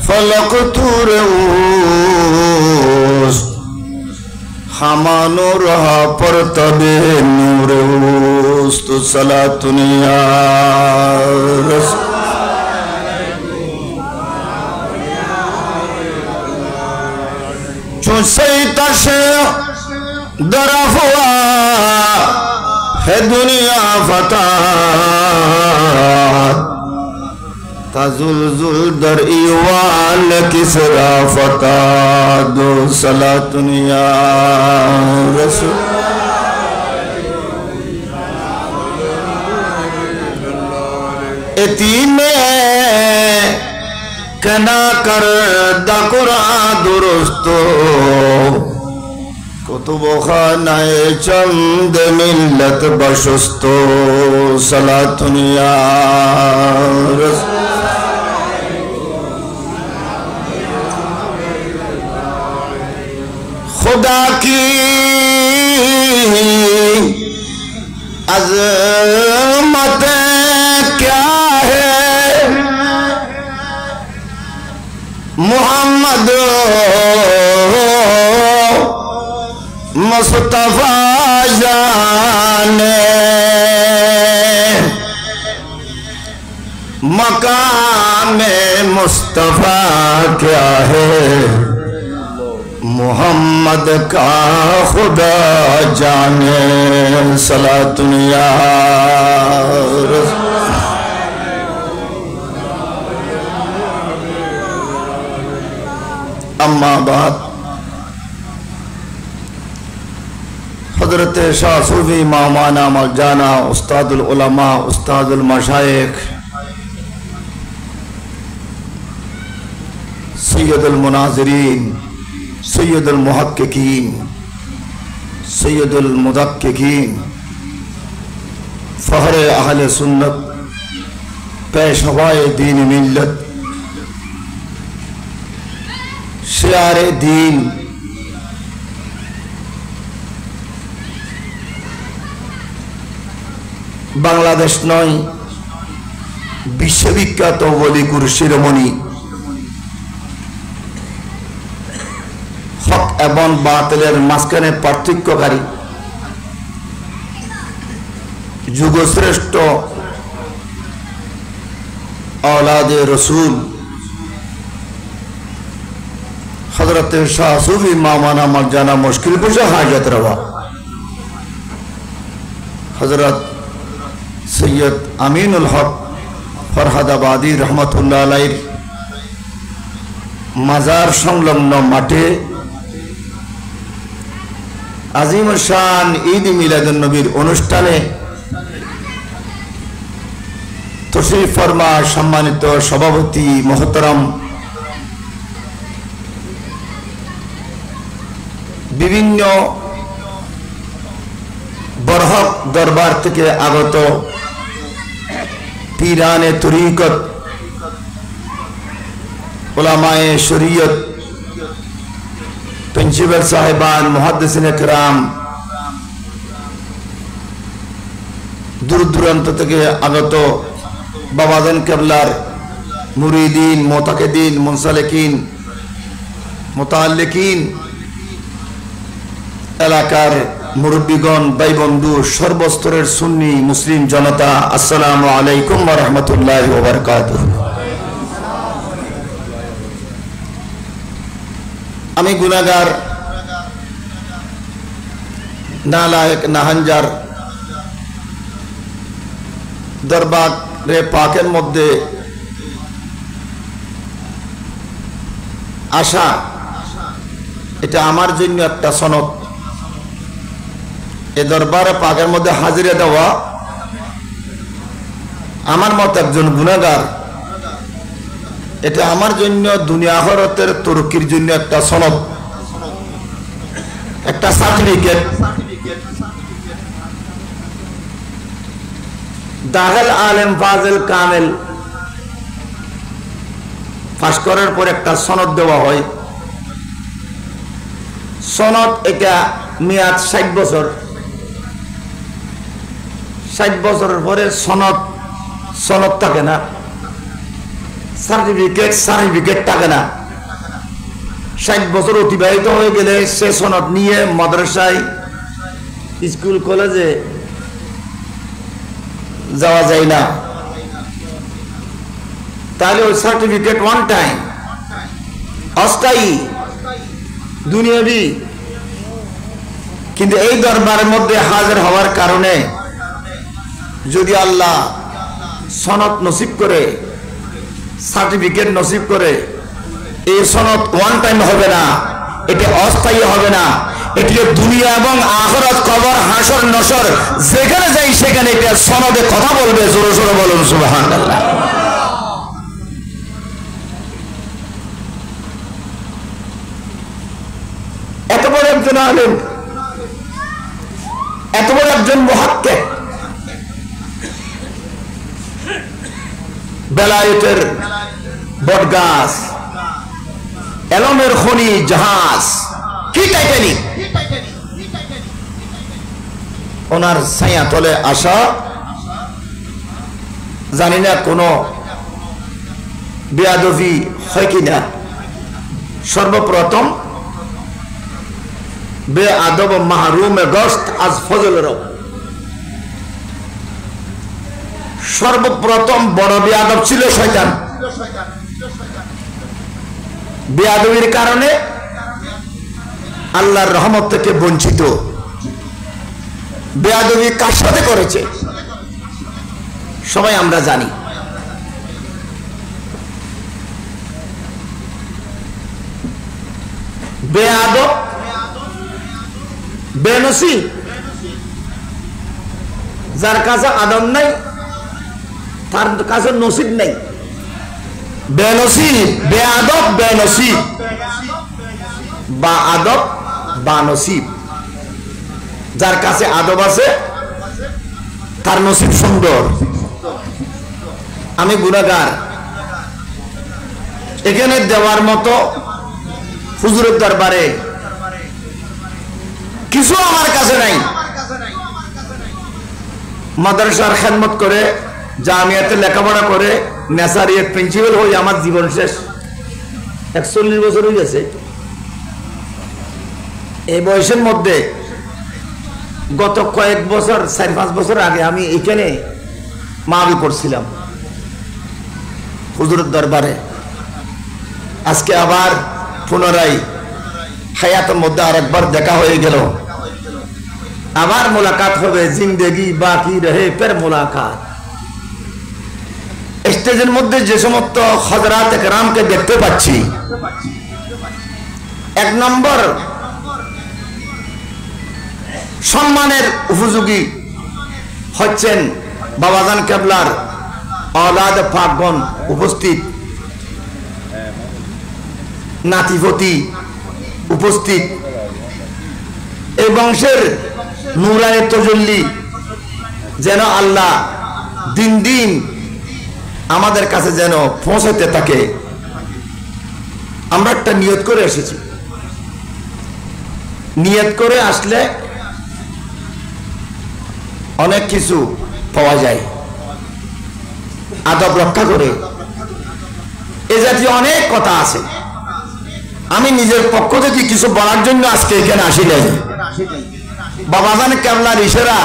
फलक तूरे हमानो रहा पर तबे नूरे तो सलातुनिया चुसैता से दरफुआ है दुनिया फता ताजुल दर इवाल किसरा फता दो सलातुनिया रसूल एतीमे कना कर दकुरा दुरुस्तो कुतुब खानाए चंद मिल्लत बशुस्तो सलातुनिया खुदा की अज़मत क्या है मोहम्मद मुस्तफा जाने मकाम मुस्तफा क्या है मोहम्मद का खुदा जाने सलातुनिया अम्मा बाद हजरत शाह सूफी मामाना मौलाना उस्तादुल उलमा उस्तादुल मशाइख सैयदुल मुनाज़िरीन सैयदुल मुहक्किकीन सैयदुल मुदक्किकीन फ़हरे अहले सुन्नत पेशवाए दीन मिल्लत शियारे दीन बांग्लादेश नय विश्वविख्यात वलिकुर शिरोमणि हक एवं बातिलेर माঝখানে पार्थक्यकारी जुगश्रेष्ठ औलादे रसूल हजरत शाह सूफी मामाना मौलाना मुश्किल कुशा हाजत रवा हजरत सैयद अमीनुल हक फरहादाबादी रहमतुल्लाह अलैहि मजार संलग्न माठे आजिम शान ईद मिलादुन नबीर अनुष्ठाने तशरीफ फरमा सम्मानित सभापति मोहतरम विभिन्न बरहक दरबार থেকে আগত पीराने तरीकत उलमाए शरीयत प्रिंसिपल साहिबान मुहद्दिसिन किराम दूर दूराন্ত থেকে আগত बाबाजान केबलार मुरीदीन मोताकिदीन मुनसालिकीन मुताल्लिकीन एलाकार मुरब्बीगण भाई बंधु सर्वस्तरेर सुन्नी मुस्लिम जनता अस्सलामु आलैकुम व रहमतुल्लाहि व बाराकातुहु। आमी गुनाहगार नालायक नाहांजार दरबारे पाकेर मध्य आशा एटा आमार जन्य एकटा सनद ए दरबारे पाकेर मध्य हाजिरा देवा आमार मत एकजन गुनाहगार एटा आमार जन्य दुनिया आखिरातेर तरक्किर जन्य एकटा सनद एकटा सार्टिफिकेट दाखिल आलेम फाजिल कामिल पास करार पर एकटा सनद देवा हय सनद एटा मेयाद 60 बछर 60 বছরের পরে সনদ সনদ থাকে না সার্টিফিকেট থাকে না। 60 বছর অতিবাহিত হয়ে গেলে সে সনদ নিয়ে মাদ্রাসায়, স্কুল, কলেজে যাওয়া যায় না। তাহলে ওই সার্টিফিকেট ওয়ান টাইম, অস্থায়ী, দুনিয়াবি। কিন্তু এই দরবারের মধ্যে হাজির হওয়ার কারণে যদি আল্লাহ সনদ নসিব করে, সার্টিফিকেট নসিব করে, এই সনদ ওয়ান টাইম হবে না, এটা অস্থায়ী হবে না। এটিকে দুনিয়া এবং আখিরাত, কবর, হাসর, নসর যেখানে যাই সেখানে এটা সনদে কথা বলবে। জোরে জোরে বলুন সুবহানাল্লাহ। এত বড় একজন আলেম, এত বড় একজন মুহাক্কিক, বেলায়েতের বটগাছ, এলমের খনি, জাহাজ, কি টাইটানিক, ওনার ছায়া তলে আসা, জানি না কোনো বেয়াদবি হয় কিনা। সর্বপ্রথম বেআদব মাহরুমে গস্ত আজ ফজলের, সর্বপ্রথম বড় বেয়াদব ছিল শয়তান। বেয়াদবির কারণে আল্লাহর রহমত থেকে বঞ্চিত। বেয়াদবি কার সাথে করেছে সবাই আমরা জানি। বেয়াদব, বেনসিব, যার কাছে আদব নাই তার কাছে নসিব নাই। বেনসিব, বেআদব, বেনসিব, বা আদব বা নসিব। যার কাছে আদব আছে তার নসিব সুন্দর। আমি গুনাহগার, এখানে দেওয়ার মতো হুজুরের দরবারে কিছু আমার কাছে নাই। মাদ্রাসার খেদমত করে, জামিয়াতে লেখাপড়া করে, নেসারিয়ার প্রিন্সিপাল হই আমার জীবন শেষ। 41 বছর হয়ে গেছে। এই বয়সের মধ্যে গত কয়েক বছর, 4-5 বছর আগে আমি এখানে মাহফিল করছিলাম হুজুরের দরবারে। আজকে আবার পুনরায় হায়াতের মধ্যে আরেকবার দেখা হয়ে গেল। আবার মোলাকাত হবে, জিন্দেগি বাকি রহে ফের মোলাকাত। স্টেজের মধ্যে যে সমস্ত হযরত একরামকে দেখতে পাচ্ছি, 1 নম্বর সম্মানের উপযোগী হচ্ছেন বাবাজান কেবলার আওলাদ পাকগণ উপস্থিত, নাতিপতি উপস্থিত। এই বংশের নূরানি তজল্লি যেন আল্লাহ দিন দিন আমাদের কাছে যেন পৌঁছাতে থাকে। আমরা একটা নিয়ত করে এসেছি। নিয়ত করে আসলে অনেক কিছু পাওয়া যায়। আদব রক্ষা করে এ জাতীয় অনেক কথা আছে। আমি নিজের পক্ষ থেকে কিছু বলার জন্য আজকে এখানে আসি নাই। বাবাজান কেবলার ইশারা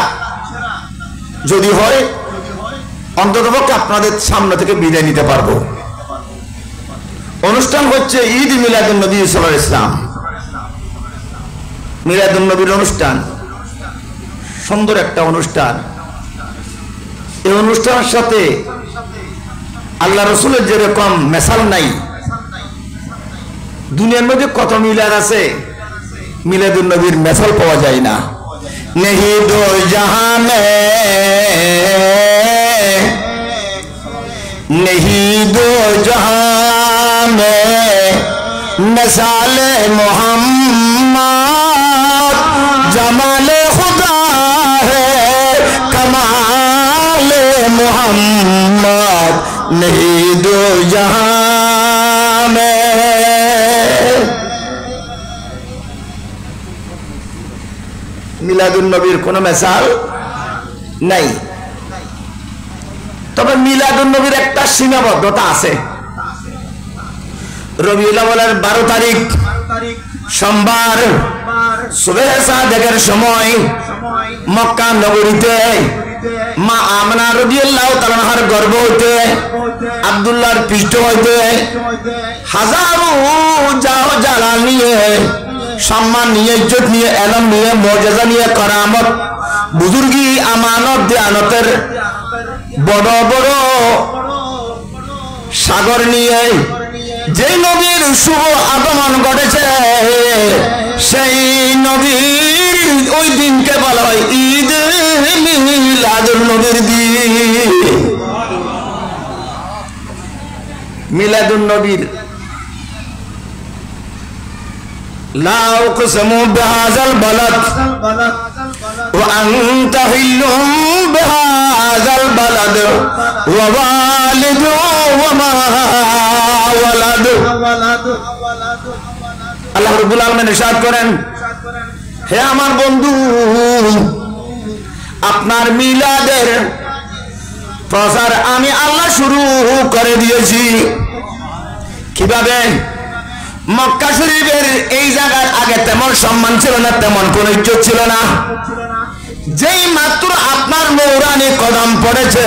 যদি হয় অন্ততপক্ষে আপনাদের সামনে থেকে বিদায় নিতে পারবো। অনুষ্ঠান হচ্ছে ঈদ মিলাদুন নবী সাল্লাল্লাহু আলাইহি ওয়াসাল্লাম, মিলাদুন নবীর অনুষ্ঠান। সুন্দর একটা অনুষ্ঠান। এই অনুষ্ঠানের সাথে আল্লাহ রসুলের যেরকম মেসাল নাই, দুনিয়ার মধ্যে কত মিলাদ আছে, মিলাদুন নবীর মেসাল পাওয়া যায় না। नहीं दो जहां में, नहीं दो जहां में मिसाल मोहम्मद, जमाल खुदा है कमाल मोहम्मद, नहीं दो जहां में। মিলাদুন নবীর কোন মেসাল নাই। তবে মিলাদুন নবীর একটা সীমাবদ্ধতা আছে। রবিউল আউয়ালের 12 তারিখ সোমবার সুবহে সাদেকের সময় মক্কা নগরীতে মা আমিনা রাদিয়াল্লাহু তাআলা আনহার গর্ভ হইতে আব্দুল্লাহর পৃষ্ঠ হইতে হাজারো জালাল নিয়ে সম্মান নিয়ে ইজ্জত নিয়ে এলম নিয়ে মুজিজা নিয়ে কারামত বুজুর্গি আমানত দিয়ানতের বড় বড় সাগর নিয়ে যে নবীর শুভ আগমন ঘটেছে সেই নবীর ওই দিনকে বলা হয় ঈদ মিলাদুন নবীর দিন। মিলাদুন নবীর লা উকসিমু বিহাযাল বালাদ ওয়া আনতা হিল্লুম বিহাযাল বালাদ ওয়া ওয়ালিদু ওয়া মা ওয়ালাদ। আল্লাহ রাব্বুল আলামিন ইরশাদ করেন, হে আমার বন্ধু, আপনার মিলাদের প্রচার আমি আল্লাহ শুরু করে দিয়েছি। কিভাবে? মক্কা শরীফের এই জায়গার আগে তেমন সম্মান ছিল না, তেমন কোন ইজ্জত ছিল না। যেই মাত্র আপনার নূরানি কদম পড়েছে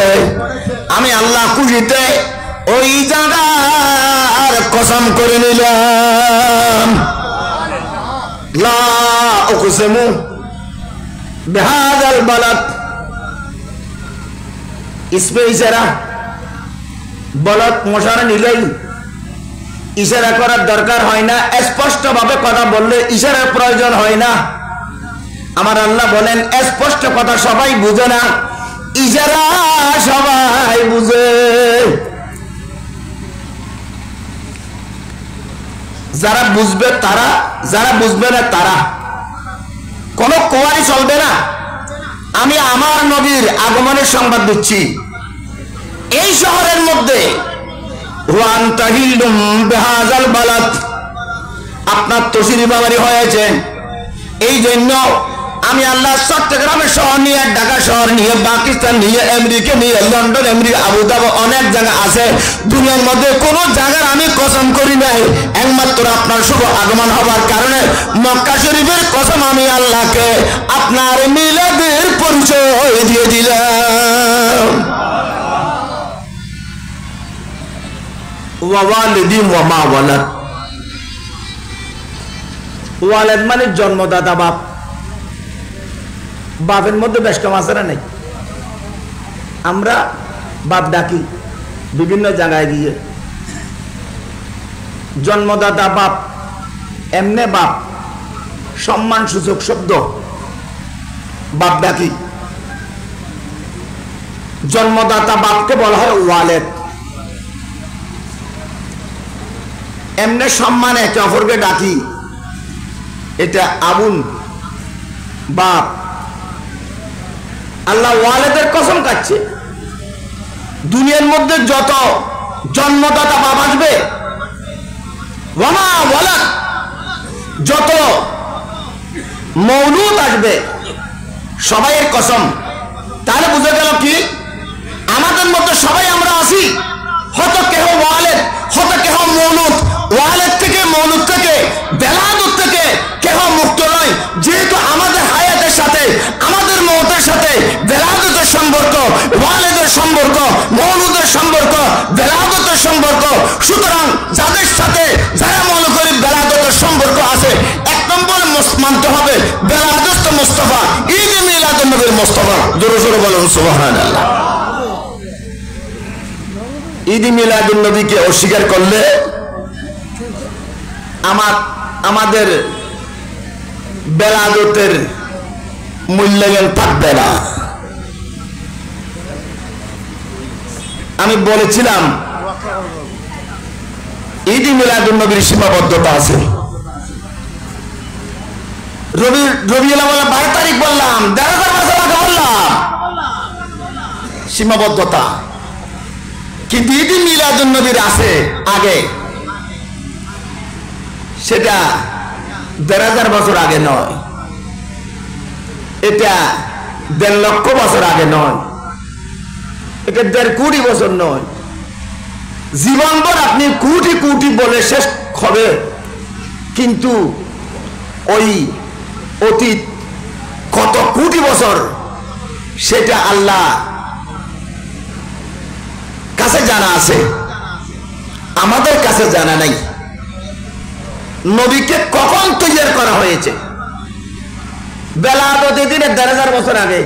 আমি আল্লাহ খুশিতে ওই জায়গার কসম করে নিলাম। লা উকসিমু বিহাযাল বালাদ, ইসমে ইশারা, বলদ মশারা নিলেই ইশারা করার দরকার হয় না, স্পষ্ট ভাবে কথা বললে ইশারার প্রয়োজন হয় না। আমার আল্লাহ বলেন স্পষ্ট কথা সবাই বুঝে না, ইশারা সবাই বুঝে। যারা বুঝবে তারা, যারা বুঝবে না তারা। কোন কোয়ারি চলবে না। আমি আমার নবীর আগমনের সংবাদ দিচ্ছি। এই শহরের মধ্যে বিহাযাল বালাদ আপনার তশরিফ বাড়ি হয়েছে। এই জন্য আমি আল্লাহ চট্টগ্রামের শহর নিয়ে, ঢাকা শহর নিয়ে, পাকিস্তান নিয়ে, আমেরিকা নিয়ে, লন্ডন, আমেরিকা, আবুধাবি অনেক জায়গা আছে দুনিয়ার মধ্যে, কোন জায়গার আমি কসম করি নাই। একমাত্র আপনার শুভ আগমন হবার কারণে মক্কা শরীফের কসম আমি আল্লাহকে আপনার মিলাদের পরিচয় দিয়ে দিলাম। ওয়ালিদি ওয়া মা ওয়ালাদ, ওয়ালাদ মানে জন্মদাতা বাপ। বাপের মধ্যে বেশ কম আছে না নাই? আমরা বাপ ডাকি বিভিন্ন জায়গায় গিয়ে, জন্মদাতা বাপ এমনে বাপ, সম্মান সূচক শব্দ বাপ ডাকি। জন্মদাতা বাপকে বলা হয় ওয়ালেদ। এমনে সম্মান একে অপরকে ডাকি, এটা আবুন বাপ। আল্লাহ ওয়ালেদের কসম কাটছে, দুনিয়ার মধ্যে যত জন্মদাতা বাপ আসবে, ওয়ামা ওয়ালাদ, যত মৌলুদ আসবে, সবাইয়ের কসম। তাহলে বুঝে গেল কি আমাদের মধ্যে সবাই আমরা আছি, হয়তো কেহ ওয়ালেদ, হয়তো কেহ মৌলুদ। ওয়ালেদ থেকে, মৌলুদ থেকে, বেলাদত থেকে কেহ মুক্ত নয়। যেহেতু আমাদের হায়াতের সাথে, আমাদের মওতের সাথে বেলাদতের সম্পর্ক, ওয়ালেদের সম্পর্ক, মৌলুদের সম্পর্ক, বেলাদতের সম্পর্ক। সুতরাং যাদের সাথে যারা মনে করি বেলাদতের সম্পর্ক আছে, এক নম্বরে মানতে হবে বেলাদত মুস্তাফা, ঈদ মিলাদুন নবীর মুস্তাফা। জোরে জোরে বলুন সুবহানাল্লাহ। ঈদ মিলাদুন নবীকে অস্বীকার করলে আমাদের বেলাদতের মূল্যায়ন থাকবে না। আমি বলেছিলাম ঈদ মিলাদুন নবীর সীমাবদ্ধতা আছে। রবিউল আউয়াল 12 তারিখ বললাম, 11,000 বছর আগে বললাম সীমাবদ্ধতা, কিন্তু ঈদ মিলাদুন নবীর আছে আগে, সেটা 1,500 বছর আগে নয়, এটা 1.5 লক্ষ বছর আগে নয়, এটা 1.5 কোটি বছর নয়। জীবনভর আপনি কোটি কোটি বলে শেষ হবে, কিন্তু ওই অতীত কত কোটি বছর সেটা আল্লাহ কাছে জানা আছে, আমাদের কাছে জানা নাই। নবীকে কখন তৈরি করা হয়েছে? বেলা দিনের ১,৫০০ বছর আগে,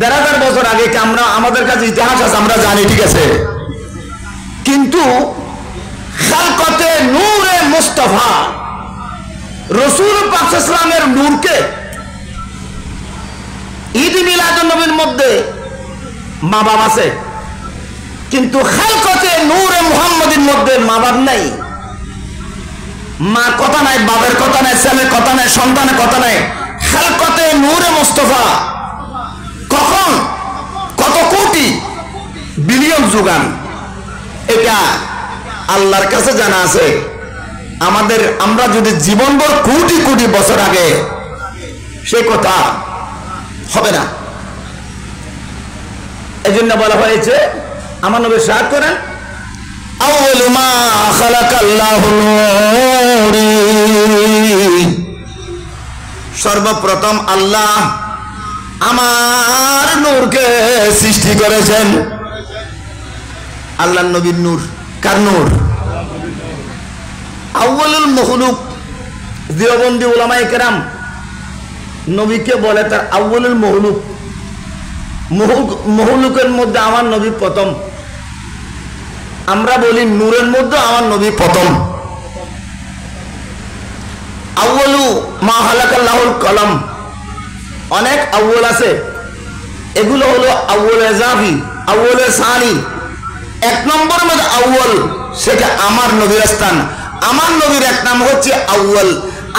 ১,৫০০ বছর আগে কি আমরা, আমাদের কাছে ইতিহাস আছে, আমরা জানি, ঠিক আছে। কিন্তু খালকতে নূরে মুস্তাফা রাসূল পাক সাল্লাল্লাহু আলাইহি ওয়াসাল্লামের নূরকে ঈদ মিলাদুন নবীর মধ্যে মা বাপ আছে, কিন্তু খালকতে নূরে মুহাম্মদের মধ্যে মা বাপ নাই। মা কথা নাই, বাবার কথা নাই, ছেলের কথা নাই, সন্তানের কথা নাই। খালকতে নূরে মুস্তাফা কখন, কত কোটি বিলিয়ন যুগান, এটা আল্লাহর কাছে জানা আছে। আমাদের, আমরা যদি জীবনভর কোটি কোটি বছর আগে, সে কথা হবে না। এই জন্য বলা হয়েছে, আমার নবী ইরশাদ করেন, আউয়ালু মা খালাকাল্লাহু নূরি, সর্বপ্রথম আল্লাহ আমার নূরকে সৃষ্টি করেছেন। আল্লাহর নবীর নূর, কার নূর? আউয়ালুল মখলুক। দেওবন্দি উলামায়ে কেরাম নবীকে বলে তার আউয়ালুল মখলুক। মখলুকের মধ্যে আমার নবী প্রথম। আমরা বলি নূরের মধ্যে আমার নবী প্রথম। আউয়ালু মা খালাকাল্লাহুল কলম, অনেক আউয়াল আছে, এগুলো হলো আউয়ালে জাফি, আউয়ালে সানি। 1 নম্বর মধ্যে আউয়াল, সেটা আমার নবীর স্থান। আমার নবীর এক নাম হচ্ছে আউয়াল,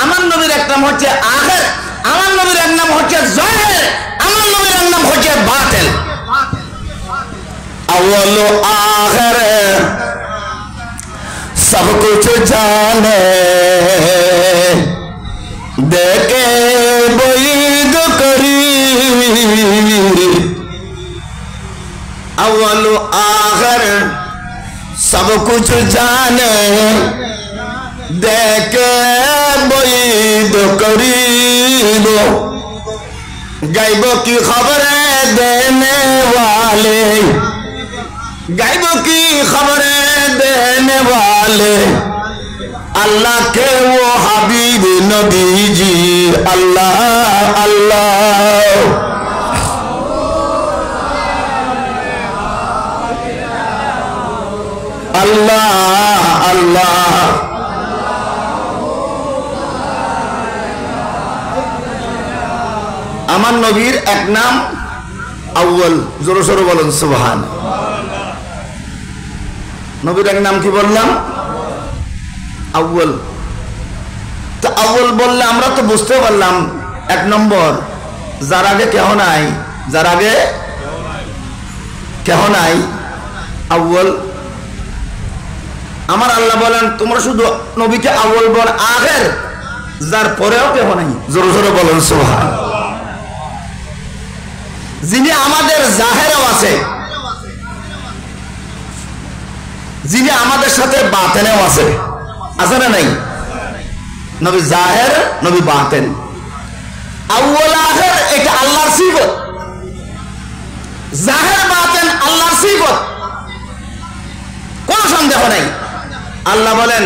আমার নবীর এক নাম হচ্ছে আখির, আমার নবীর এক নাম হচ্ছে জাহির, আমার নবীর এক নাম হচ্ছে বাতিল। अव्वल आखिर सब कुछ जाने, देखे बोईद करी। अव्वल आखिर सब कुछ जाने, देखे बोईद करीब। गायब की खबरें देने वाले, गायब की खबरें देने वाले, अल्लाह के वो हबीब नबी जी। अल्लाह अल्लाह अल्लाह अल्लाह। আমার নবীর এক নাম আউয়াল, জোরে সোরে বলেন সুবহান। নবীর এক নাম কি বললাম? আউয়াল। তো আউয়াল বললে আমরা তো বুঝতে পারলাম 1 নম্বর, যার আগে কেহ নাই, যার আগে কেহ নাই, আউয়াল। আমার আল্লাহ বলেন তোমরা শুধু নবীকে আউয়াল বল, আখির, যার পরেও কেহ নাই। জোরে সোরে বলেন সুবহান। যিনি আমাদের জাহেরও আছে, যিনি আমাদের সাথে বাতেনেও আছে, আছে না নাই? নবী জাহের, নবী বাতেন। আউয়াল আখির এটা আল্লাহর সিফত, জাহের বাতেন আল্লাহর সিফত, কোনো সন্দেহ নাই। আল্লাহ বলেন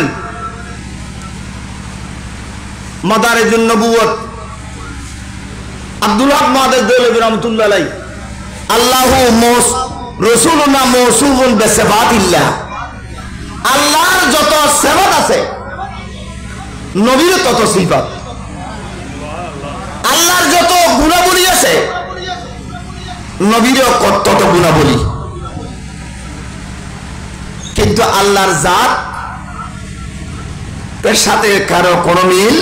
মাদারিজুন নবুওয়াত, আব্দুল হক মুহাদ্দিস দেওবন্দি রাহমাতুল্লাহ আলাইহি, আল্লাহু রাসূলুনা মাওসুফুন বিসিফাতিল্লাহ। আল্লাহর যত সিফাত আছে নবীর তত সিফাত, আল্লাহর যত গুণাবলী আছে নবীরও তত গুণাবলী। কিন্তু আল্লাহর জাত এর সাথে কারো কোনো মিল।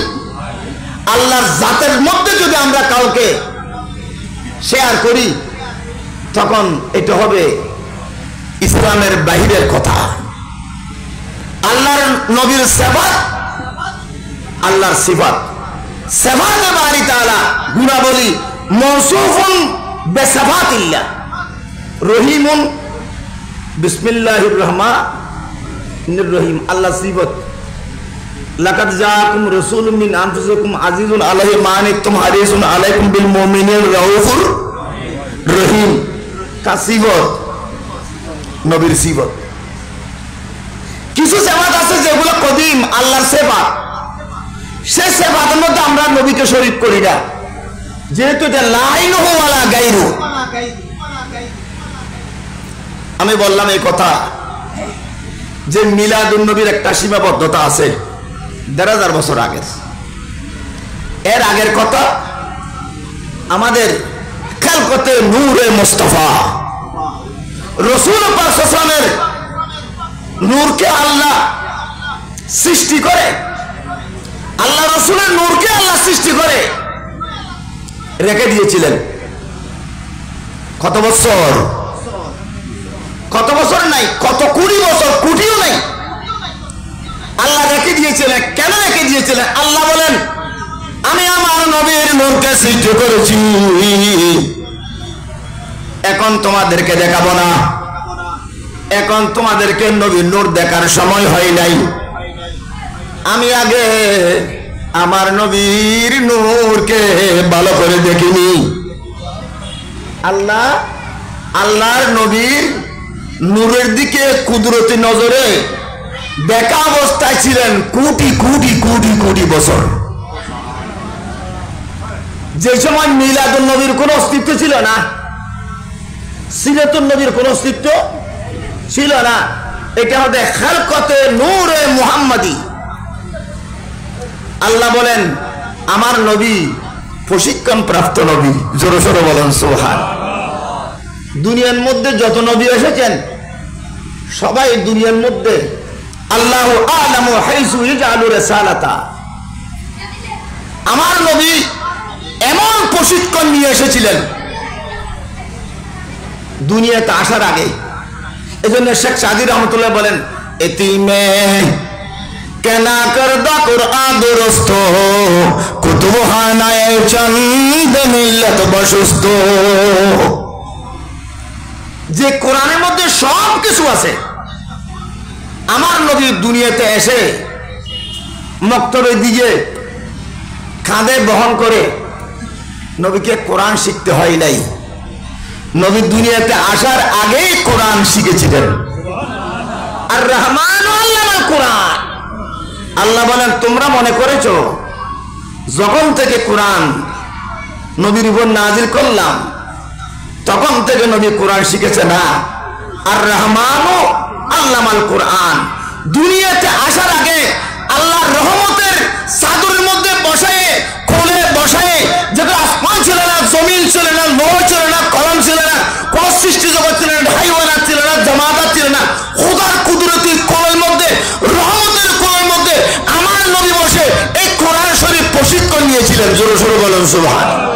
আল্লাহর জাতের মধ্যে যদি আমরা কাউকে শেয়ার করি তখন এটা হবে ইসলামের বাহিরের কথা। আল্লাহর নবীর সিফাত, আল্লাহর সিফাত, সিফাতে বারি তাআলা গুণাবলী মাওসুফুন বিসিফাতিল্লাহ। রহিমুন বিসমিল্লাহির রহমানির রহিম। আল্লাহ সিফত লাকাদ জাআকুম রাসূলুম মিন আনফুসিকুম আজিজুন আলাইহি মা আনিতুম হারিসুন আলাইকুম বিল মুমিনিনা রাউফুর রহিম। কাসিবত নবীর সিফত। কিছু সেবাত আছে যেগুলো কদিম আল্লাহর সেবা, সে সেবাতের মধ্যে আমরা নবীকে শরীক করি না, যেহেতু এটা লাইনহু ওয়ালা গায়রু। আমি বললাম এই কথা যে মিলাদুন নবীর একটা সীমাবদ্ধতা আছে ১,৫০০ বছর আগের। এর আগের কথা আমাদের খালকতে নূরে মুস্তাফা রাসূল পাক সাল্লাল্লাহু আলাইহি ওয়াসাল্লামের নূরকে আল্লাহ সৃষ্টি করে, আল্লাহ রাসূলের নূরকে আল্লাহ সৃষ্টি করে রেখে দিয়েছিলেন কত বছর? কত বছর নাই, কত কোটি বছর, কোটিও নাই, আল্লাহ রেখে দিয়েছিলেন। কেন রেখে দিয়েছিলেন? আল্লাহ বলেন আমি আমার নবীর নূরকে সৃষ্টি করেছি, এখন তোমাদেরকে দেখাবো না, এখন তোমাদেরকে নবীর নূর দেখার সময় হয় নাই। আমি আগে আমার নবীর নূরকে ভালো করে দেখিনি। আল্লাহ আল্লাহর নবীর নূরের দিকে কুদরতি নজরে দেখা অবস্থায় ছিলেন কোটি কোটি কোটি কোটি বছর। যে সময় মিলাদুন নবীর কোন অস্তিত্ব ছিল না, সিরাতুন নবীর কোন অস্তিত্ব ছিল না, এটা হতে খালকতে নূরে মুহাম্মাদি। আল্লাহ বলেন আমার নবী প্রশিক্ষণ প্রাপ্ত নবী। জোরে সোরে বলেন সুবহান। দুনিয়ার মধ্যে যত নবী এসেছেন সবাই দুনিয়ার মধ্যে আল্লাহু আ'লামু হাইসু ইয়াজআলু রিসালাতা, আমার নবী এমন প্রশিক্ষণ নিয়ে এসেছিলেন দুনিয়াতে আসার আগে। এজন্য শেখ সাদি রহমতুল্লাহ বলেন এতিমে কেনা করদা কুরআন দুরুস্ত কুতুবখানায়ে চন্দ মিল্লাত বসুস্ত। যে কোরআনের মধ্যে সব কিছু আছে, আমার নবী দুনিয়াতে এসে মক্তবে দিয়ে কাঁধে বহন করে নবীকে কোরআন শিখতে হয় নাই, নবী দুনিয়াতে আসার আগেই কোরআন শিখেছিলেন। আর রহমান আল্লামাল কোরআন। আল্লাহ বলেন তোমরা মনে করেছো যখন থেকে কোরআন নবীর উপর নাজিল করলাম তখন থেকে নবী কোরআন শিখেছে না। আর রহমানও আল্লামাল কোরআন। দুনিয়াতে আসার আগে আল্লাহর রহমতের চাদরের মধ্যে বসায়ে কোলে বসায়ে, যেটা আসমান ছিল না, জমিন ছিল না, লোহ ছিল না, কলম ছিল না, কোন সৃষ্টি জগৎ ছিল না, হাইওয়ানাত ছিল না, জামাতাত ছিল না, খোদার কুদরতি কোলের মধ্যে, রহমতের কোলের মধ্যে আমার নবী বসে এই কোরআন শরীফ প্রশিক্ষণ নিয়েছিলেন। জোরে সোরে বলেন সুবহানাল্লাহ।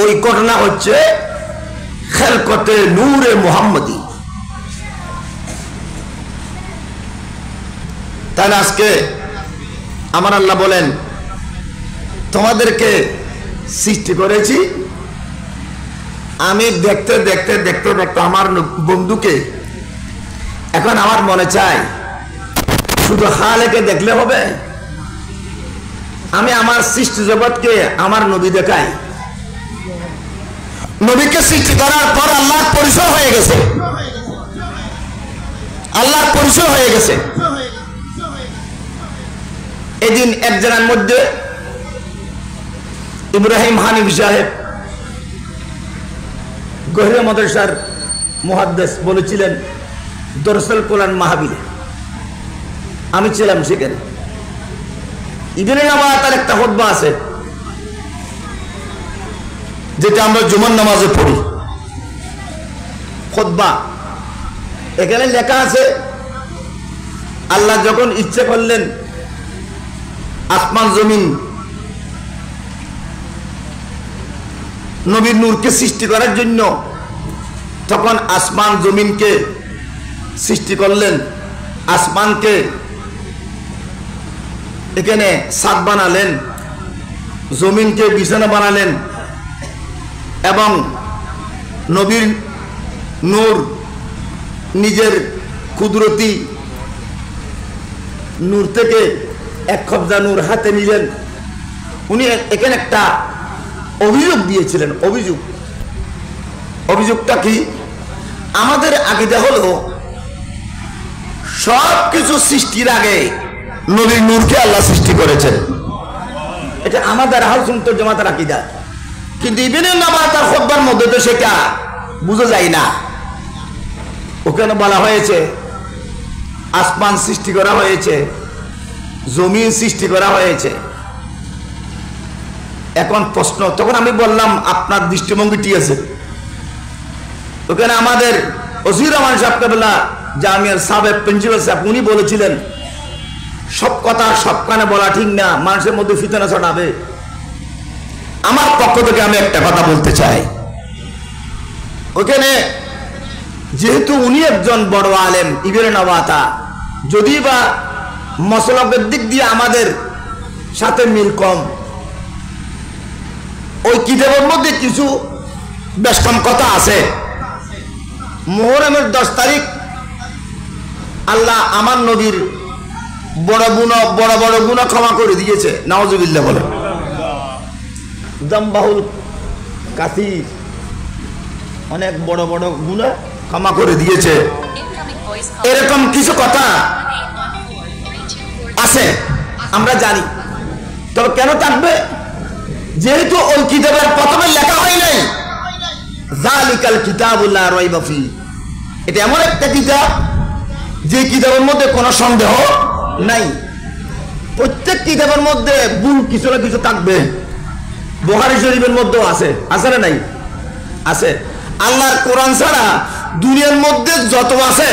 ওই ঘটনা হচ্ছে খালকতে নূরে মুহাম্মাদি। তাহলে আজকে আমার আল্লাহ বলেন তোমাদেরকে সৃষ্টি করেছি আমি দেখতে দেখতে দেখতে দেখতে আমার বন্ধুকে। এখন আমার মনে চায় শুধু খালেকে দেখলে হবে? আমি আমার সৃষ্টি জগৎকে আমার নবী দেখাই। নবীকে সৃষ্টি করার পর আল্লাহর পরিচয় হয়ে গেছে, আল্লাহর পরিচয় হয়ে গেছে। এদিন এক জনের মধ্যে ইব্রাহিম হানিফি সাহেব গহিরা মাদ্রাসার মুহাদ্দিস বলেছিলেন দরসুল কোরআন মাহফিলে, আমি ছিলাম সেখানে। ইবনে নামাতার একটা খুতবা আছে যেটা আমরা জুমার নামাজে পড়ি, খুতবা। এখানে লেখা আছে আল্লাহ যখন ইচ্ছে করলেন আসমান জমিন নবীর নূরকে সৃষ্টি করার জন্য, তখন আসমান জমিনকে সৃষ্টি করলেন। আসমানকে এখানে ছাদ বানালেন, জমিনকে বিছানা বানালেন এবং নবীর নূর নিজের কুদরতি নূর থেকে এক কবজা নূর হাতে নিলেন। উনি এখানে একটা অভিযোগ দিয়েছিলেন। অভিযোগটা কি? আমাদের আকীদা হলো সব কিছু সৃষ্টির আগে নবীর নূরকে আল্লাহ সৃষ্টি করেছেন। এটা আমাদের আহলে সুন্নাত ওয়াল জামাতের আকীদা। কিন্তু ইবনে নাবাত তার খুতবার মধ্যে তো সেটা বুঝা যায় না। ওখানে বলা হয়েছে আসমান সৃষ্টি করা হয়েছে, জমিন সৃষ্টি করা হয়েছে। এখন প্রশ্ন, তখন আমি বললাম আপনার দৃষ্টিভঙ্গি ঠিক আছে। ওখানে আমাদের ওসির রহমান সাহেব কেবলা জামিয়ার সাবেক প্রিন্সিপাল সাহেব উনি বলেছিলেন সব কথা সব কানে বলা ঠিক না, মানুষের মধ্যে ফিতনা ছড়াবে। আমার পক্ষ থেকে আমি একটা কথা বলতে চাই। ওখানে যেহেতু উনি একজন বড় আলেম ইবনে নাবাতা, যদি বা মসলকের দিক দিয়ে আমাদের সাথে মিল কম, ওই কিতাবের মধ্যে কিছু বেশ কম কথা আছে। মুহররমের 10 তারিখ আল্লাহ আমার নবীর বড় বড় গুনাহ ক্ষমা করে দিয়েছে, নাউজুবিল্লাহ বলে। দমবাহুল কাসির, অনেক বড় বড় গুনাহ ক্ষমা করে দিয়েছে। এরকম কিছু কথা আছে আমরা জানি। তবে কেন থাকবে? যেহেতু ওই কিতাবের প্রথমে লেখা হয় নাই যালিকাল কিতাবুল লা রাইবা ফি, এটা এমন একটা কিতাব যে কিতাবের মধ্যে কোনো সন্দেহ নাই। প্রত্যেক কিতাবের মধ্যে ভুল কিছু না কিছু থাকবে। বুখারী শরীফের মধ্যেও আছে, আছে না নাই? আছে। আল্লাহর কোরআন ছাড়া দুনিয়ার মধ্যে যত আছে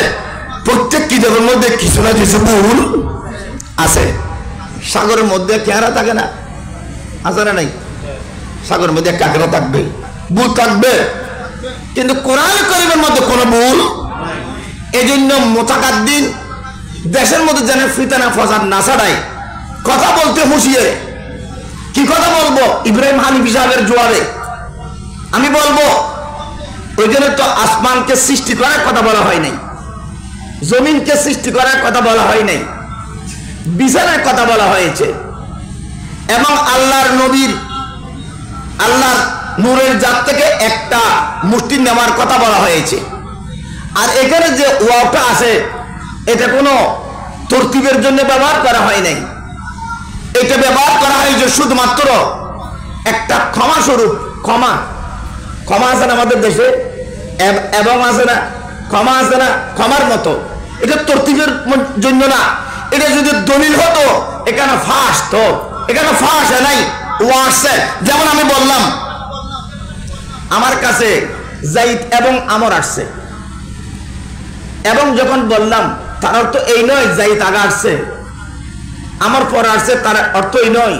প্রত্যেক কিতাবের মধ্যে কিছু না কিছু ভুল আছে। সাগরের মধ্যে কেহারা থাকে না, আছে না নাই? সাগরের মধ্যে কাকেরা থাকবে, ভুল থাকবে, কিন্তু কোরআন কারীমের মধ্যে কোনো ভুল। এজন্য মুতাকাদ্দিম দেশের মধ্যে যেন ফিতনা ফাসাদ না ছড়ায়, কথা বলতে হুঁশিয়ার। কি কথা বলবো? ইব্রাহিম হানিফি সাহেবের জবাবে আমি বলবো, ওই জন্য তো আসমানকে সৃষ্টি করার কথা বলা হয় নাই, জমিনকে সৃষ্টি করার কথা বলা হয় নাই, বিছানার কথা বলা হয়েছে, এবং আল্লাহর নবীর আল্লাহর নূরের জাত থেকে একটা মুষ্টি নেওয়ার কথা বলা হয়েছে। আর এখানে যে ওয়াওটা আছে এটা কোনো তরতিবের জন্য ব্যবহার করা হয় নাই। এটা ব্যবহার করা হয়েছে শুধুমাত্র একটা ক্ষমা স্বরূপ। ক্ষমা আছে না আমাদের দেশে, এবং আছে না ক্ষমা, আছে না ক্ষমার মতো। এটা তরতিবের জন্য না। এটা যদি দলিল হতো এখানে ফাঁস, তো এখানে ফাঁস নাই, ওয়াসে। যেমন আমি বললাম আমার কাছে যাইদ এবং আমর আসছে, এবং যখন বললাম তার অর্থ এই নয় যাইদ আগে আসছে আমর পরে আসছে, তার অর্থ এই নয়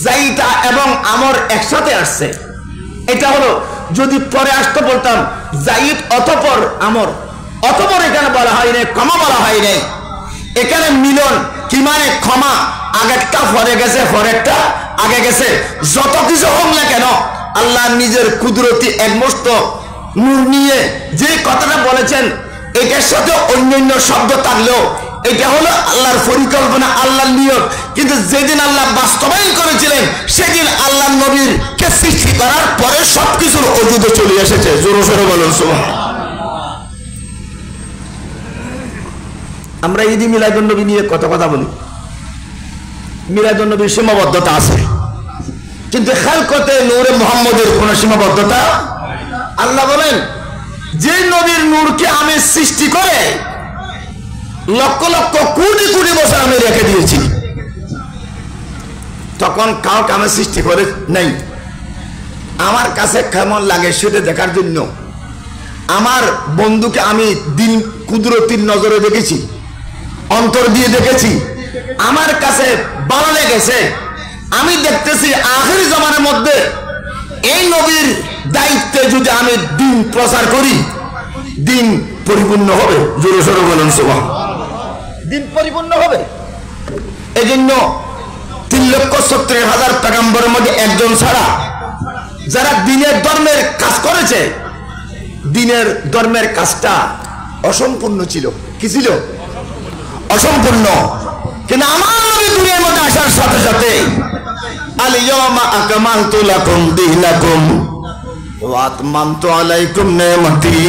যাইদ এবং আমর একসাথে আসছে। এটা হলো যদি পরে আসতে বলতাম যাইদ অতঃপর আমর, অতঃপর এখানে বলা হয় নাই, ক্ষমা বলা হয় নাই। এখানে মিলন কি মানে ক্ষমা, আগেরটা পরে গেছে, পরেরটা আগে গেছে। যত কিছু হোক না কেন আল্লাহ নিজের কুদরতি একমস্ত নূর নিয়ে যে কথাটা বলেছেন এটার সাথে অন্যান্য শব্দ থাকলেও এটা হলো আল্লাহর পরিকল্পনা, আল্লাহর নিয়ত। কিন্তু যেদিন আল্লাহ বাস্তবায়ন করেছিলেন সেদিন আল্লাহ নবীর কে সৃষ্টি করার পরে সবকিছুর অজুদে চলে এসেছে। জোরে সোরে বলুন সুবহান। আমরা ঈদ মিলাদুন নবী নিয়ে কথা বলি, মিলাদুন নবীর সীমাবদ্ধতা আছে, কিন্তু খালকতে নূরে মুহাম্মদের কোনো সীমাবদ্ধতা। আল্লাহ বলেন যে নবীর নূরকে আমি সৃষ্টি করে লক্ষ লক্ষ কোটি কোটি বছর আমি রেখে দিয়েছি, তখন কাউকে আমি সৃষ্টি করে নাই। আমার কাছে কেমন লাগে সেটা দেখার জন্য আমার বন্ধুকে আমি দিন কুদরতির নজরে দেখেছি, অন্তর দিয়ে দেখেছি, আমার কাছে ভালো লেগেছে। আমি দেখতেছি আখির জামানের মধ্যে এই নবীর দায়িত্বে যদি আমি দিন প্রচার করি দিন পরিপূর্ণ হবে। জোরে সোরে বলুন সুবহান। দিন পরিপূর্ণ হবে। এজন্য 3,70,000 পয়গম্বরের মধ্যে একজন ছাড়া যারা দিনের ধর্মের কাজ করেছে, দিনের ধর্মের কাজটা অসম্পূর্ণ ছিল। কি ছিল? অসম্পূর্ণ। কিন্তু আমার নবী দুনিয়ার মধ্যে আসার সাথে সাথে আল ইয়াওমা আকমালতু লাকুম দীনাকুম ওয়া আতমামতু আলাইকুম নি'মাতি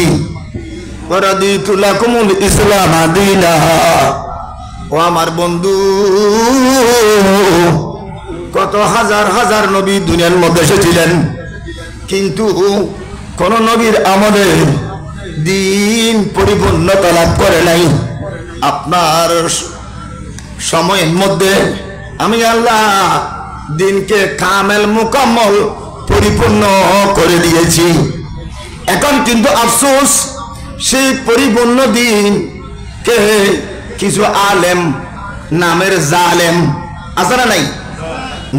ওয়া রাদিতু লাকুমুল ইসলাম দীনা। ও আমার বন্ধু, কত হাজার হাজার নবী দুনিয়ার মধ্যে এসেছিলেন, কিন্তু কোন নবীর আমলে দিন পরিপূর্ণতা লাভ করে নাই। আপনার সময়ের মধ্যে আমি আল্লাহ দিনকে কামেল মুকাম্মল পরিপূর্ণ করে দিয়েছি। এখন কিন্তু আফসোস, সেই পরিপূর্ণ দিনকে কিছু আলেম নামের জালেম আছে না নাই,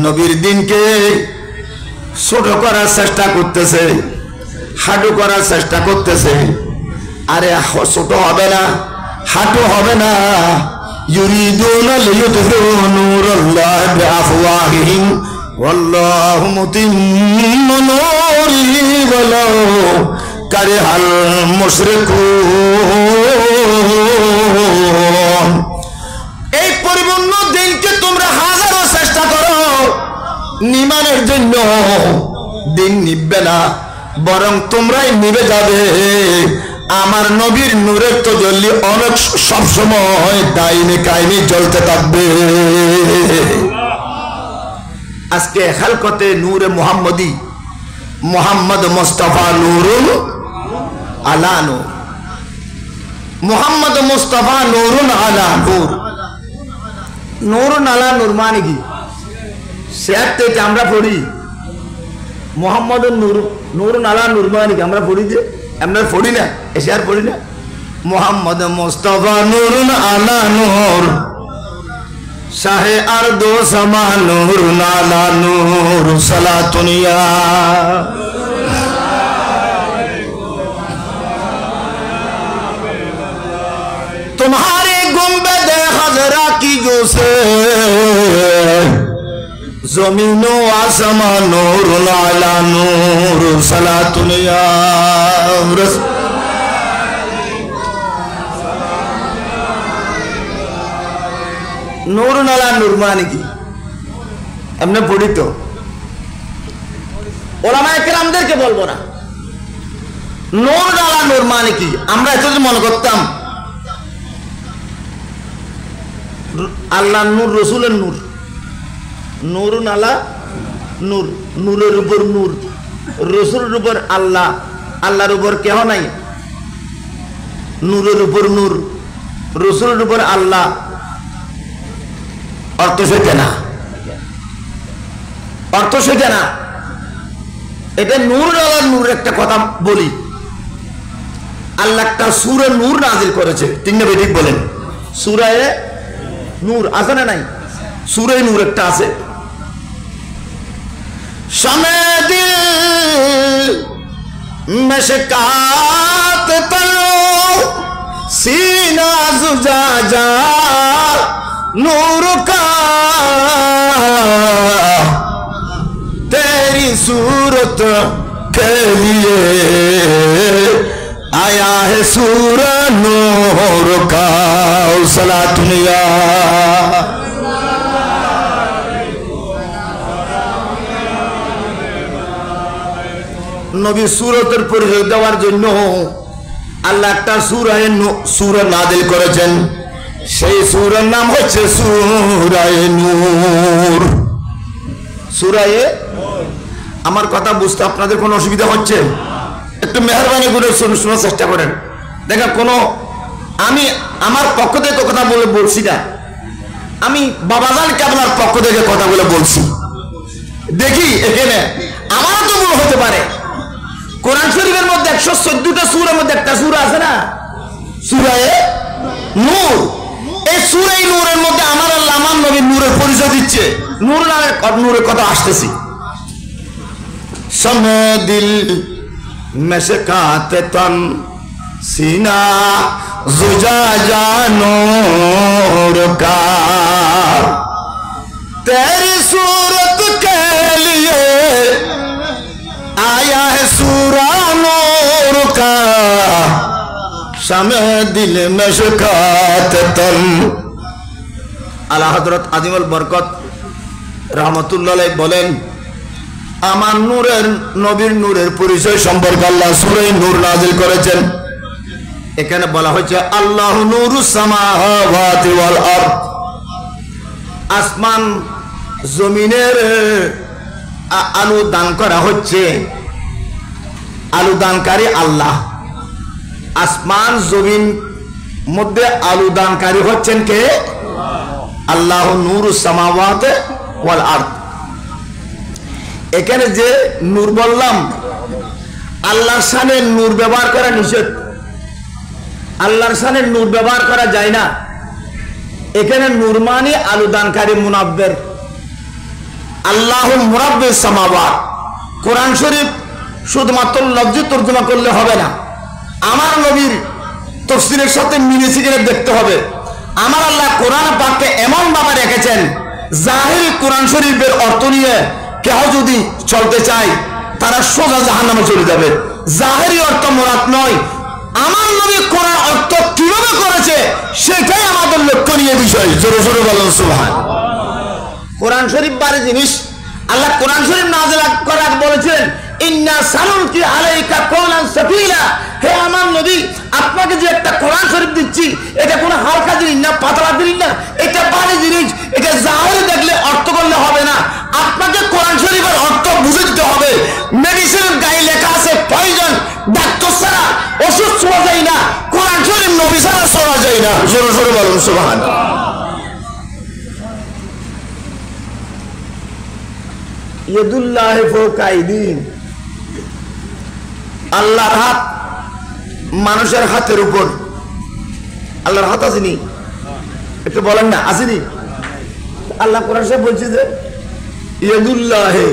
নবীর দিনকে ছোট করার চেষ্টা করতেছে, হাঁটু করার চেষ্টা করতেছে। আরে ছোট হবে না, হাঁটু হবে না। ইউরিদুনা লিইউতফিউ নূরাল্লাহি বিআফওয়াহিহিম ওয়াল্লাহু মুতিম্মু নূরিহি ওয়ালাউ কারিহাল মুশরিকুন। এই পরিপূর্ণ দিনকে তোমরা হাজারো চেষ্টা করো, নিমানের জন্য দিন নিববে না, বরং তোমরাই নিবে যাবে। আমার নবীর নূরের তো জ্বললি অনেক সবসময় দাইনে কায়েমে জ্বলতে থাকবে। আজকে খালকতে নূরে মুহাম্মদী, মুহাম্মদ মুস্তাফা নূরুন আলা নূর, মুহাম্মদ মুস্তাফা নূরুন আলা নূর। নূরুন আলা নূর মানে কি? শেয়ার থেকে আমরা পড়ি মোহাম্মদ নূর, নূরুন আলা নূর মানে কি? আমরা পড়ি যে, আমরা পড়ি না, এসে আর পড়ি না। মোহাম্মদ মুস্তাফা নূরুন আলা নূর, শাহে আরদো সামা নূরুন আলা নূর, সালাতুনিয়া तुम्हारे गुंबद हजरा की जो से जमीनो आसमां नूर आला नूर, सलातुन या रसूल। नूर आला नूर माने की हमने पढ़ी तो ওলামায়ে কেরামদেরকে বলবো না। নূর আলা নূর মানে কি? আমরা এতদিন মনে করতাম আল্লাহ নূর, রসুলের নূর, নূরুন আলা নূর, নূরের উপর নূর, রসুলের উপর আল্লাহ, আল্লাহর উপর কেহ নাই। নূরের উপর নূর, রসুলের উপর আল্লাহ, অর্থ সেটা না, অর্থ সেটা না। এটা নূর আলা নূর একটা কথা বলি। আল্লাহ একটা সূরা নূর নাযিল করেছে, ঠিক না? ঠিক বলেন। সূরায়ে নূর আছে না নাই? সূরা নূর একটা আছে। শামেদি মশকাত তলো सीना जुजाजा नूर का तेरी सूरत के लिए आया है सूरा नूर का सलातुनिया नबी सूरतेर परिचय देওয়ার জন্য আল্লাহ একটা সূরা নাযিল করেছেন সেই সূরার নাম হচ্ছে সূরায়ে নূর সূরায়ে আমার কথা বুঝতে আপনাদের কোনো অসুবিধা হচ্ছে একটু মেহেরবানি করে শোনার চেষ্টা করেন দেখেন কোনো আমি আমার পক্ষ থেকে কথা বলছি না আমি বাবাজান কেবলার পক্ষ থেকে কথাগুলো বলছি দেখি এখানে আমারও তো ভুল হতে পারে কোরআন শরীফের মধ্যে 114টা সূরার মধ্যে একটা সূরা আছে না সূরায়ে নূর এই সূরায়ে নূরের মধ্যে আমার আল্লাহ আমার নবীর নূরের পরিচয় দিচ্ছে নূর নামের নূরের কথা আসতেছি সমে দিল মেশকাতে তন सीना जुजाजा नूर का तेरी सूरत के लिए आया है सूरा नूर का শামে দিল মশকাত তম। আলা হযরত আজিমুল বরকত রাহমাতুল্লাহ আলাইহি বলেন, আমার নূরের নবীর নূরের পরিচয় সম্পর্কে আল্লাহ সূরা নূর নাযিল করেছেন। এখানে বলা হয়েছে আল্লাহু নূরুস সামাওয়াতি ওয়াল আরদ, আসমান জমিনের আলো দান করা হচ্ছে, আলো দানকারী আল্লাহ। আসমান জমিন মধ্যে আলো দানকারী হচ্ছেন কে? আল্লাহু নূরুস সামাওয়াতি ওয়াল আরদ। এখানে যে নূর বললাম, আল্লাহর শানে নূর ব্যবহার করা নিষেধ, আল্লাহর শানে নূর ব্যবহার করা যায় না। এখানে নূর মানে আলো দানকারী, মুনাব্বির। আল্লাহু মুরাব্বিস সামাওয়াত। কোরআন শরীফ শুধুমাত্র লফজি তর্জমা করলে হবে না, আমার নবীর তাফসীরের সাথে মিলেছে কিনা দেখতে হবে। আমার আল্লাহ কোরআন পাককে এমন ভাবে রেখেছেন, জাহিরি কোরআন শরীফের অর্থ নিয়ে কেউ যদি চলতে চায় তারা সোজা জাহান্নামে চলে যাবে। জাহিরি অর্থ মুরাদ নয়, আমার নবী কোরআন অর্থ কিভাবে করেছে সেটাই আমাদের লক্ষণীয় বিষয়। জোরে জোরে বলেন সুবহানাল্লাহ। কোরআন শরীফ বারে জিনিস। আল্লাহ কোরআন শরীফ নাযিল করার বলেছেন, ইন্না সানুলকি আলাইকা কওলান সাফীলা। হে আমার নবী, আপনাকে যে একটা কোরআন শরীফ দিচ্ছি, এটা কোনো হালকা জিনিস না, পাতলা জিনিস না, এটা বারে জিনিস। এটা জাহিরি দেখলে অর্থ করলে হবে না, আপনাকে কোরআন শরীফের অর্থ বুঝে দিতে হবে। মেডিসিনের গায়ে লেখা আছে পয়জন, ডাক্তার ছাড়া ওষুধ ছোঁয়া যায় না, কোরআন শরীফ নবী ছাড়া ছোঁয়া যায় না। জোরে জোরে বলুন সুবহানাল্লাহ। ইয়াদুল্লাহি ফাওকা আইদিহিম, আল্লাহর হাত মানুষের হাতের উপর। আল্লাহর হাত আসেনি? একটু বলেন না, আসেনি? আল্লাহ কোরআন শরীফে বলছে যে ইয়াদুল্লাহি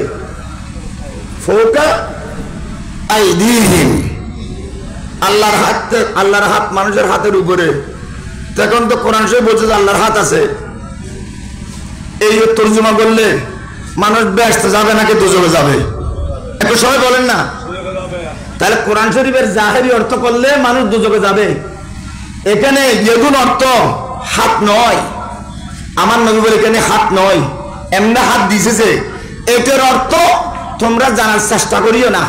ফাওকা আইদিহিম, আল্লাহর হাত মানুষের হাতের উপরে। তখন তো কোরআন শরীফ বলছে যে আল্লাহর হাত আছে। এই তর্জমা করলে মানুষ ব্যস্ত যাবে নাকি দুজকে যাবে? একটু সবাই বলেন না। তাহলে কোরআন শরীফের জাহেরি অর্থ করলে মানুষ দুজকে যাবে। এখানে ইয়েদুন অর্থ হাত নয়, আমার নবী বলে এখানে হাত নয়, এমনি হাত দিয়েছে। এটার অর্থ তোমরা জানার চেষ্টা করিও না,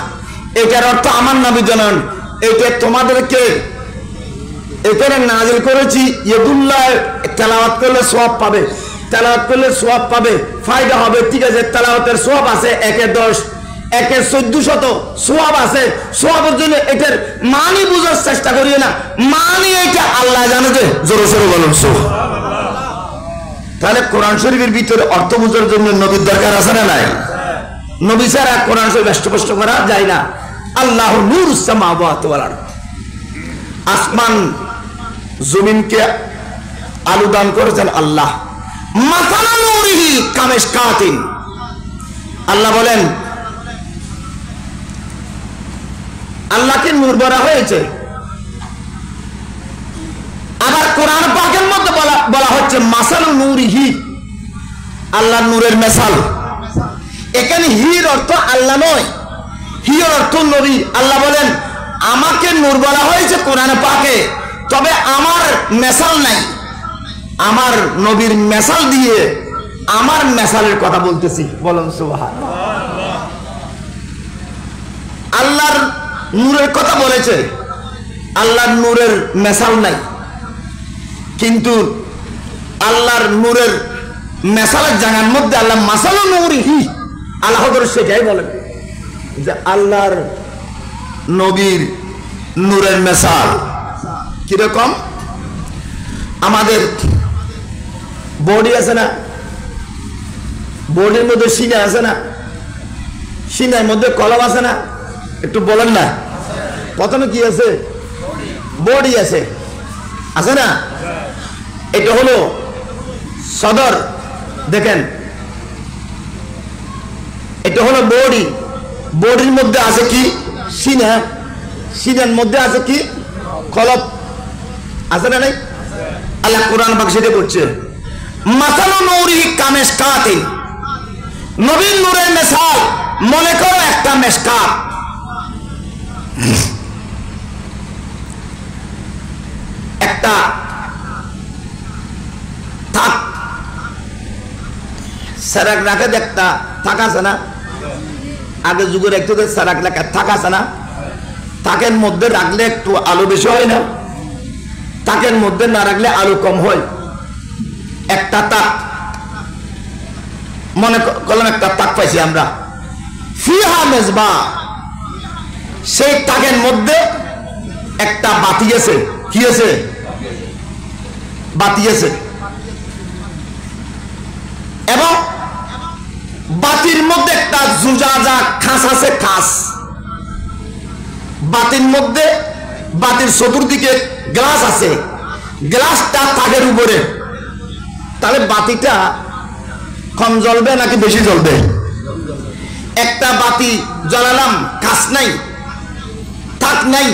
এটার অর্থ আমার নবী জানান। এটা তোমাদেরকে এখানে নাযিল করেছি। ইয়েদুল্লাহ তেলাওয়াত করলে সওয়াব পাবে, তেলাওয়াত করলে সওয়াব পাবে, ফায়দা হবে, ঠিক আছে। তেলাওয়াতের সওয়াব আছে 1-10, 1-1400 সওয়াব আছে। সওয়াবের জন্য এটার মানি বুঝার চেষ্টা করিও না, মানি এটা আল্লাহ জানে। যে জোরে জোরে বলুন সুবহানাল্লাহ। তাহলে কোরআন শরীফের ভিতরে অর্থ বুঝার জন্য নবীর দরকার আছে না নাই? নবী ছাড়া কোরআন শরীফ স্পষ্ট করা যায় না। আল্লাহু নূরুস সামাওয়াতি ওয়াল আরদ, আসমান জমিনকে আলো দান করেছেন আল্লাহ। মাসালু নূরিহি কামিশকাতিন, আল্লাহ বলেন আল্লাহকে নূর বলা হয়েছে। আবার কোরআন পাকের মধ্যে বলা হচ্ছে মাসালু নূরিহি, আল্লাহর নূরের মিসাল। এখানে হির অর্থ আল্লাহ নয়, হির অর্থ নবী। আল্লাহ বলেন আমাকে নূর বলা হয়েছে কোরআন পাকে, তবে আমার মিসাল নাই, আমার নবীর মিসাল দিয়ে আমার মিসালের কথা বলতেছি। বলুন সুবহানাল্লাহ। আল্লাহর নূরের কথা বলেছে, আল্লাহর নূরের মিসাল নাই, কিন্তু আল্লাহর নূরের মিসালের জায়গার মধ্যে আল্লাহ মাসালু নূরিহি, আল্লাহ সেটাই বলেন যে আল্লাহর নবীর নূরের মিসাল কিরকম। আমাদের বডি আছে না, বডির মধ্যে সিনা আছে না, সিনার মধ্যে কলম আছে না, একটু বলেন না। প্রথমে কি আছে? বডি আছে, আছে না? এটা হলো সদর, দেখেন এটা হলো বডি। বডির মধ্যে আছে কি? সিনা, সিনার মধ্যে আছে কি? কলব, আছে না নাই? আল্লাহ কোরআন পাক সেটা বলছে মাসালু নূরিহি কামিশকাতিন, নবীর নূরের মিসাল মনে করো একটা মিশকাত। একটা থাক সারাক রাখে একটা থাক আছে না, আগে যুগের একটু সারাক রাখা থাক আছে না, তাকের মধ্যে রাখলে একটু আলো বেশি হয় না, তাকের মধ্যে না রাখলে আলো কম হয়। একটা তাক মনে করলাম, একটা তাক পাইছি আমরা, ফিহা মেজবা, সেই তাকের মধ্যে একটা বাতি আছে। কি আছে? বাতি আছে। এবং বাতির মধ্যে একটা জুজাজা খাস আছে, খাস। বাতির মধ্যে, বাতির চতুর্দিকে গ্লাস আছে, গ্লাসটা তাকের উপরে। তাহলে বাতিটা কম জ্বলবে নাকি বেশি জ্বলবে? একটা বাতি জ্বালালাম, কাজ নাই, থাক নাই,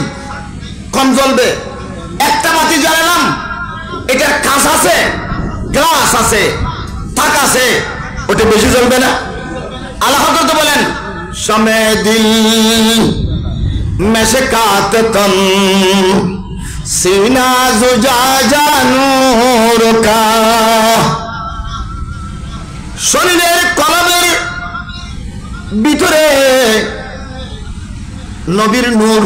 কম জ্বলবে। একটা বাতি জ্বালালাম, এটার কাজ আছে, গ্লাস আছে, থাক আছে, ওটা বেশি জ্বলবে না? আল্লাহ হযরত বলেন সমে দিল মেশকাত কম সিনা জুজাজা নূর কা। শরীরের কলমের ভিতরে নবীর নূর,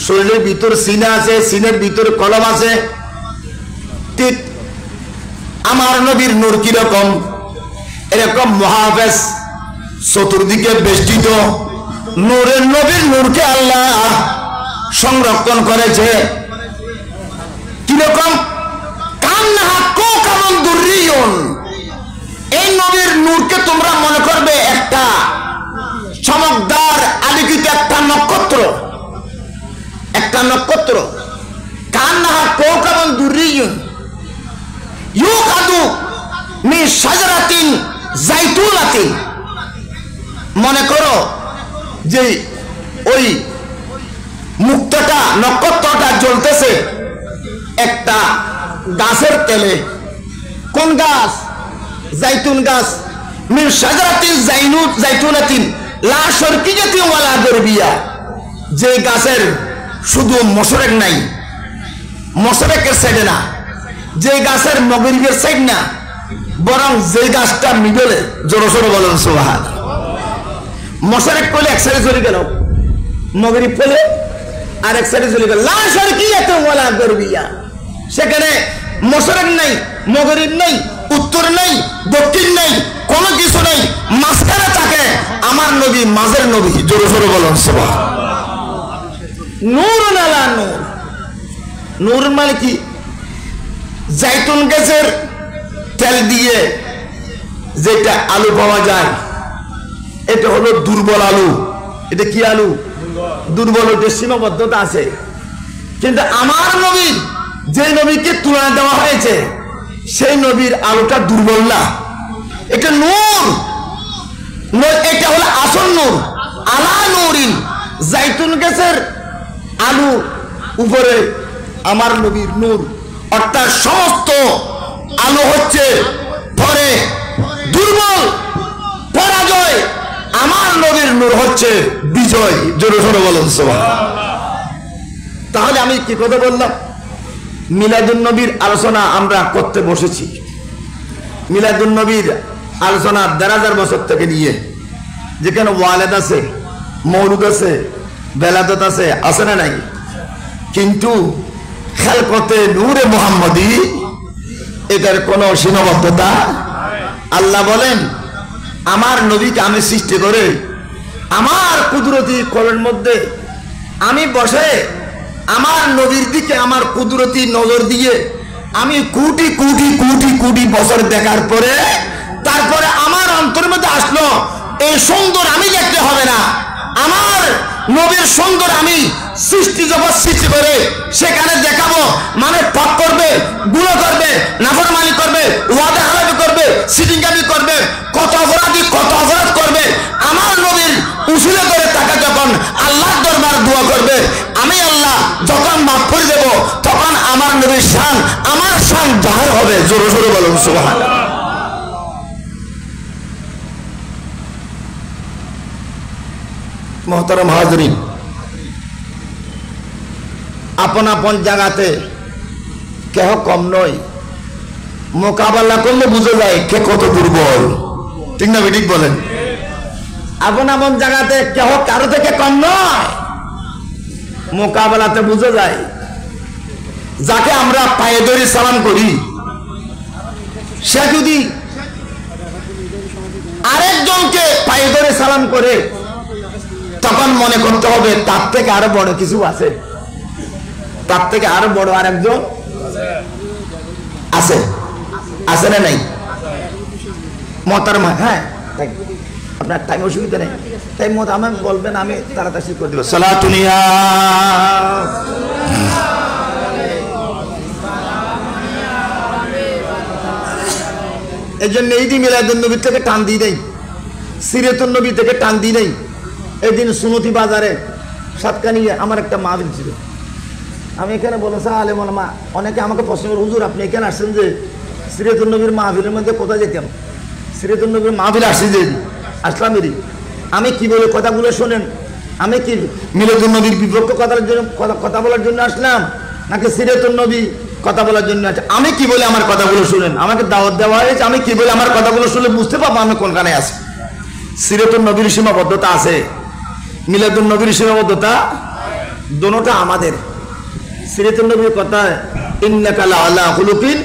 শরীরের ভিতর সিনা আছে, সিনের ভিতরে কলম আছে। ঠিক আমার নবীর নূর কিরকম? এরকম মহাবেশ চতুর্দিকে বেষ্টিত নূরের, নবীর নূরকে আল্লাহ সংরক্ষণ করেছে। কিরকম? কান্নাহা কওকাবুন দুররিয়ুন। এই নবীর নূরকে তোমরা মনে করবে একটা চমকদার আলোকিত একটা নক্ষত্র, একটা নক্ষত্র। কান্নাহা কওকাবুন দুররিয়ুন ইউকাদু মিন শাজারাতিন জাইতুনাতিন। মনে করো যে ওই মুক্তাটা, নক্ষত্রটা জ্বলতেছে একটা গাছের তেলে। কোন গাছ? জাইতুন গাছ। মিন শাজারাতিন জাইতুনাতিন লা শারকিয়াতিন ওয়ালা গারবিয়া। যে গাছের শুধু মশরেক নাই, মশরেকের সাইডে না, যে গাছের মগরিবের সাইড না, বরং যে গাছটা মিডলে। জোরে সোরে বলেন সুবহানাল্লাহ। মশরেক পেলে এক সাইডে চলে গেল, মগরিব পেলে আর এক সাইডে চলে গেল। লা শারকিয়াতিন ওয়ালা গারবিয়া। সেখানে মশরেক নাই, মগরিব নাই, উত্তর নাই, দক্ষিণ নাই, কোনো কিছু নাই, মাঝখানে থাকে আমার নবী, মাঝের নবী। জোরে সোরে বলেন সুবহানাল্লাহ। নূরুন আলা নূর। নূর মানে কি? জাইতুন গাছের তেল দিয়ে যেটা আলু পাওয়া যায়, এটা হলো দুর্বল আলু। এটা কি আলু? দুর্বল। ওটা সীমাবদ্ধতা আছে। কিন্তু আমার নবীর, যে নবীকে তুলনা দেওয়া হয়েছে, সেই নবীর আলুটা দুর্বল না, এটা নূর। এটা হলো আসল নূর। আলা নূরিন। জাইতুন গাছের আলু উপরে আমার নবীর নূর। অর্থাৎ সমস্ত আলো হচ্ছে পরে দুর্বল, পরাজয়। আমার নবীর নূর হচ্ছে বিজয়। জোরে সোরে বলেন সুবহানাল্লাহ। তাহলে আমি কি কথা বললাম? মিলাদুন নবীর আলোচনা আমরা করতে বসেছি। মিলাদুন নবীর আলোচনা ১,৫০০ বছর থেকে নিয়ে, যেখানে ওয়ালেদ আছে, মৌলুদ আছে, বেলাদত আছে, আছে না নাই? কিন্তু খেলকতে নূরে মুহাম্মদী, এটার কোনো সীমাবদ্ধতা। আল্লাহ বলেন আমার নবীকে আমি সৃষ্টি করে আমার কুদরতি কোলের মধ্যে আমি বসে আমার নবীর দিকে আমার কুদরতি নজর দিয়ে আমি কোটি কোটি কোটি কোটি বছর দেখার পরে তারপরে আমার অন্তরের মধ্যে আসলো এই সুন্দর আমি দেখতে হবে না, আমার নবীর সুন্দর আমি সৃষ্টি জগৎ সৃষ্টি করে সেখানে দেখাবো। মানে পাপ করবে, গুনাহ করবে, নাফরমানি করবে, ওয়াদা হারামি করবে, সিটিংগামি করবে, কত অপরাধী কত অপরাধ করবে, আমার নবীর উসিলা করে তাকে যখন আল্লাহর দরবার দোয়া করবে, আমি আল্লাহ যখন মাফ করে দেব, তখন আমার নবীর শান, আমার শান জাহির হবে। জোরে জোরে বলুন সুবহানাল্লাহ। মোহতারাম হাজরিন, আপন আপন জায়গাতে কেহ কম নয়, মোকাবেলা করলে বুঝে যায় কে কত দুর্বল। ঠিক না ঠিক বলেন? আপন আপন জায়গাতে কেহ কারো থেকে কম নয়, মোকাবেলাতে বুঝে যায়। যাকে আমরা পায়ে ধরে সালাম করি, সে যদি আরেকজনকে পায়ে ধরে সালাম করে, তখন মনে করতে হবে তার থেকে আরো বড় কিছু আছে, তার থেকে আরো বড় আরেকজন আছে। আছে না নাই? মহতারমা, হ্যাঁ আপনার টাইম অসুবিধা নেই, টাইম মতো আমি বলবেন, আমি তাড়াতাড়ি করে দিব। সালাতুনিয়া এই জন্য এই দিন মিলাদুন নবী থেকে টান দিই নেই, সিরাতুন নবী থেকে টান দিই নেই। এই দিন সুনতি বাজারে সাতকানি আমার একটা মাহফিল ছিল। আমি এখানে বলেছি আলেম ওলামা অনেকে আমাকে প্রশ্ন করে, হুজুর আপনি এখানে আসছেন যে সিরাতুন নবীর মাহফিলের মধ্যে কোথায় যেতাম? সিরাতুন নবীর মাহফিল আসছি যে আসলামেরই। আমি কি বলে কথাগুলো শোনেন, আমি কি মিলাদুন নবীর বিপক্ষ কথা বলার জন্য আসলাম, নাকি সিরাতুন নবী কথা বলার জন্য আছে? আমি কি বলে আমার কথাগুলো শুনেন, আমাকে দাওয়াত দেওয়া হয়েছে, আমি কি বলে আমার কথাগুলো শুনে বুঝতে পারবো আমি কোনখানে আছি। সিরাতুন নবীর সীমাবদ্ধতা আছে, মিলাদুন নবীর সীমাবদ্ধতা, দোনোটা আমাদের। সিরাতুন নবীর কথা ইন্নাকা লাআলা খুলুকিন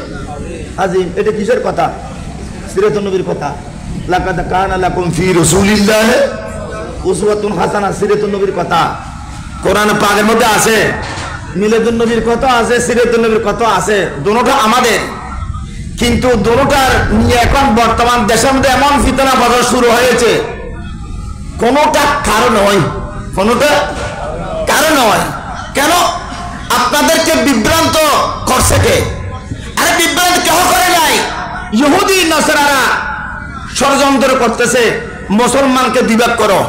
আযীম, এটা কিসের কথা? সিরাতুন নবীর কথা। লাকাদ কানা লাকুম ফি রাসূলিল্লাহি উসওয়াতুন হাসানাহ, সিরাতুন নবীর কথা কোরআন পাকের মধ্যে আছে। মিলাদুন নবীর কথা আছে, সিরাতুন নবীর কথা আছে, দোনোটা আমাদের। কিন্তু দোনোটার নিয়ে এখন বর্তমান দেশের মধ্যে এমন ফিতনা বাজার শুরু হয়েছে, কোনোটা কারণ নয়, কোনোটা কারণ নয়। কেন আপনাদেরকে বিভ্রান্ত করছে কে? আরে বিভ্রান্ত কেউ করে নাই, ইহুদি নাসারারা ষড়যন্ত্র করতেছে। মুসলমানকে বিভাগ করো,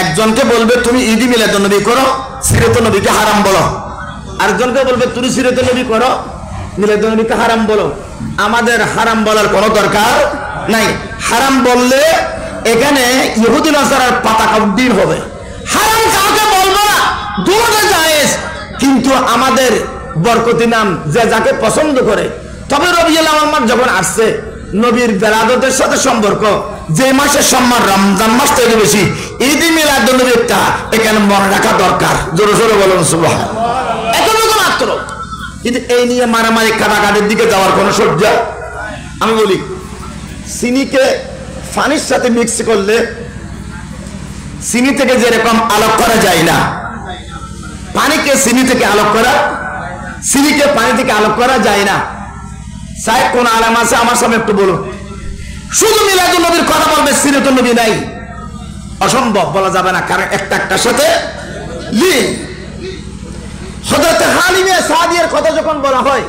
একজনকে বলবে তুমি ঈদ মিলাদুন নবী করো, সিরাতুন নবীকে হারাম বলো, আরেকজনকে বলবে তুমি সিরাতুন নবী করো, মিলাদুন নবীকে হারাম বলো। আমাদের হারাম বলার কোনো দরকার নাই। হারাম বললে এখানে ইহুদি নাসারার পাতাকা উদ্দিন হবে। হারাম কাউকে বলবো না, দুটো জায়েজ, কিন্তু আমাদের বরকতি নাম যে যাকে পছন্দ করে। তবে রবিউল আউয়াল মাস যখন আসছে, নবীর বেলাদতের সাথে সম্পর্ক, যে মাসের সম্মান রমজান মাস থেকে বেশি, ঈদ মিলাদুন নবীটা এখানে মনে রাখা দরকার। জোরে জোরে বলুন সুবহানাল্লাহ। এতটুকু মাত্র। কিন্তু এই নিয়ে মারামারি কাটাকাটির দিকে যাওয়ার কোনো সজ্জা। আমি বলি, চিনিকে পানির সাথে মিক্স করলে চিনি থেকে যেরকম আলোক করা যায় না, পানিকে চিনি থেকে আলোক করা, চিনিকে পানি থেকে আলোক করা যায় না। সাহেব কোন আলেম আছে আমার সামনে একটু বলুন, শুধু মিলাদুন নবীর কথা বলবে, সিরাতুন নবী নাই, অসম্ভব, বলা যাবে না, কারণ একটা একটার সাথে লিঙ্ক। হযরত হালিমে সাদিয়ার কথা যখন বলা হয়,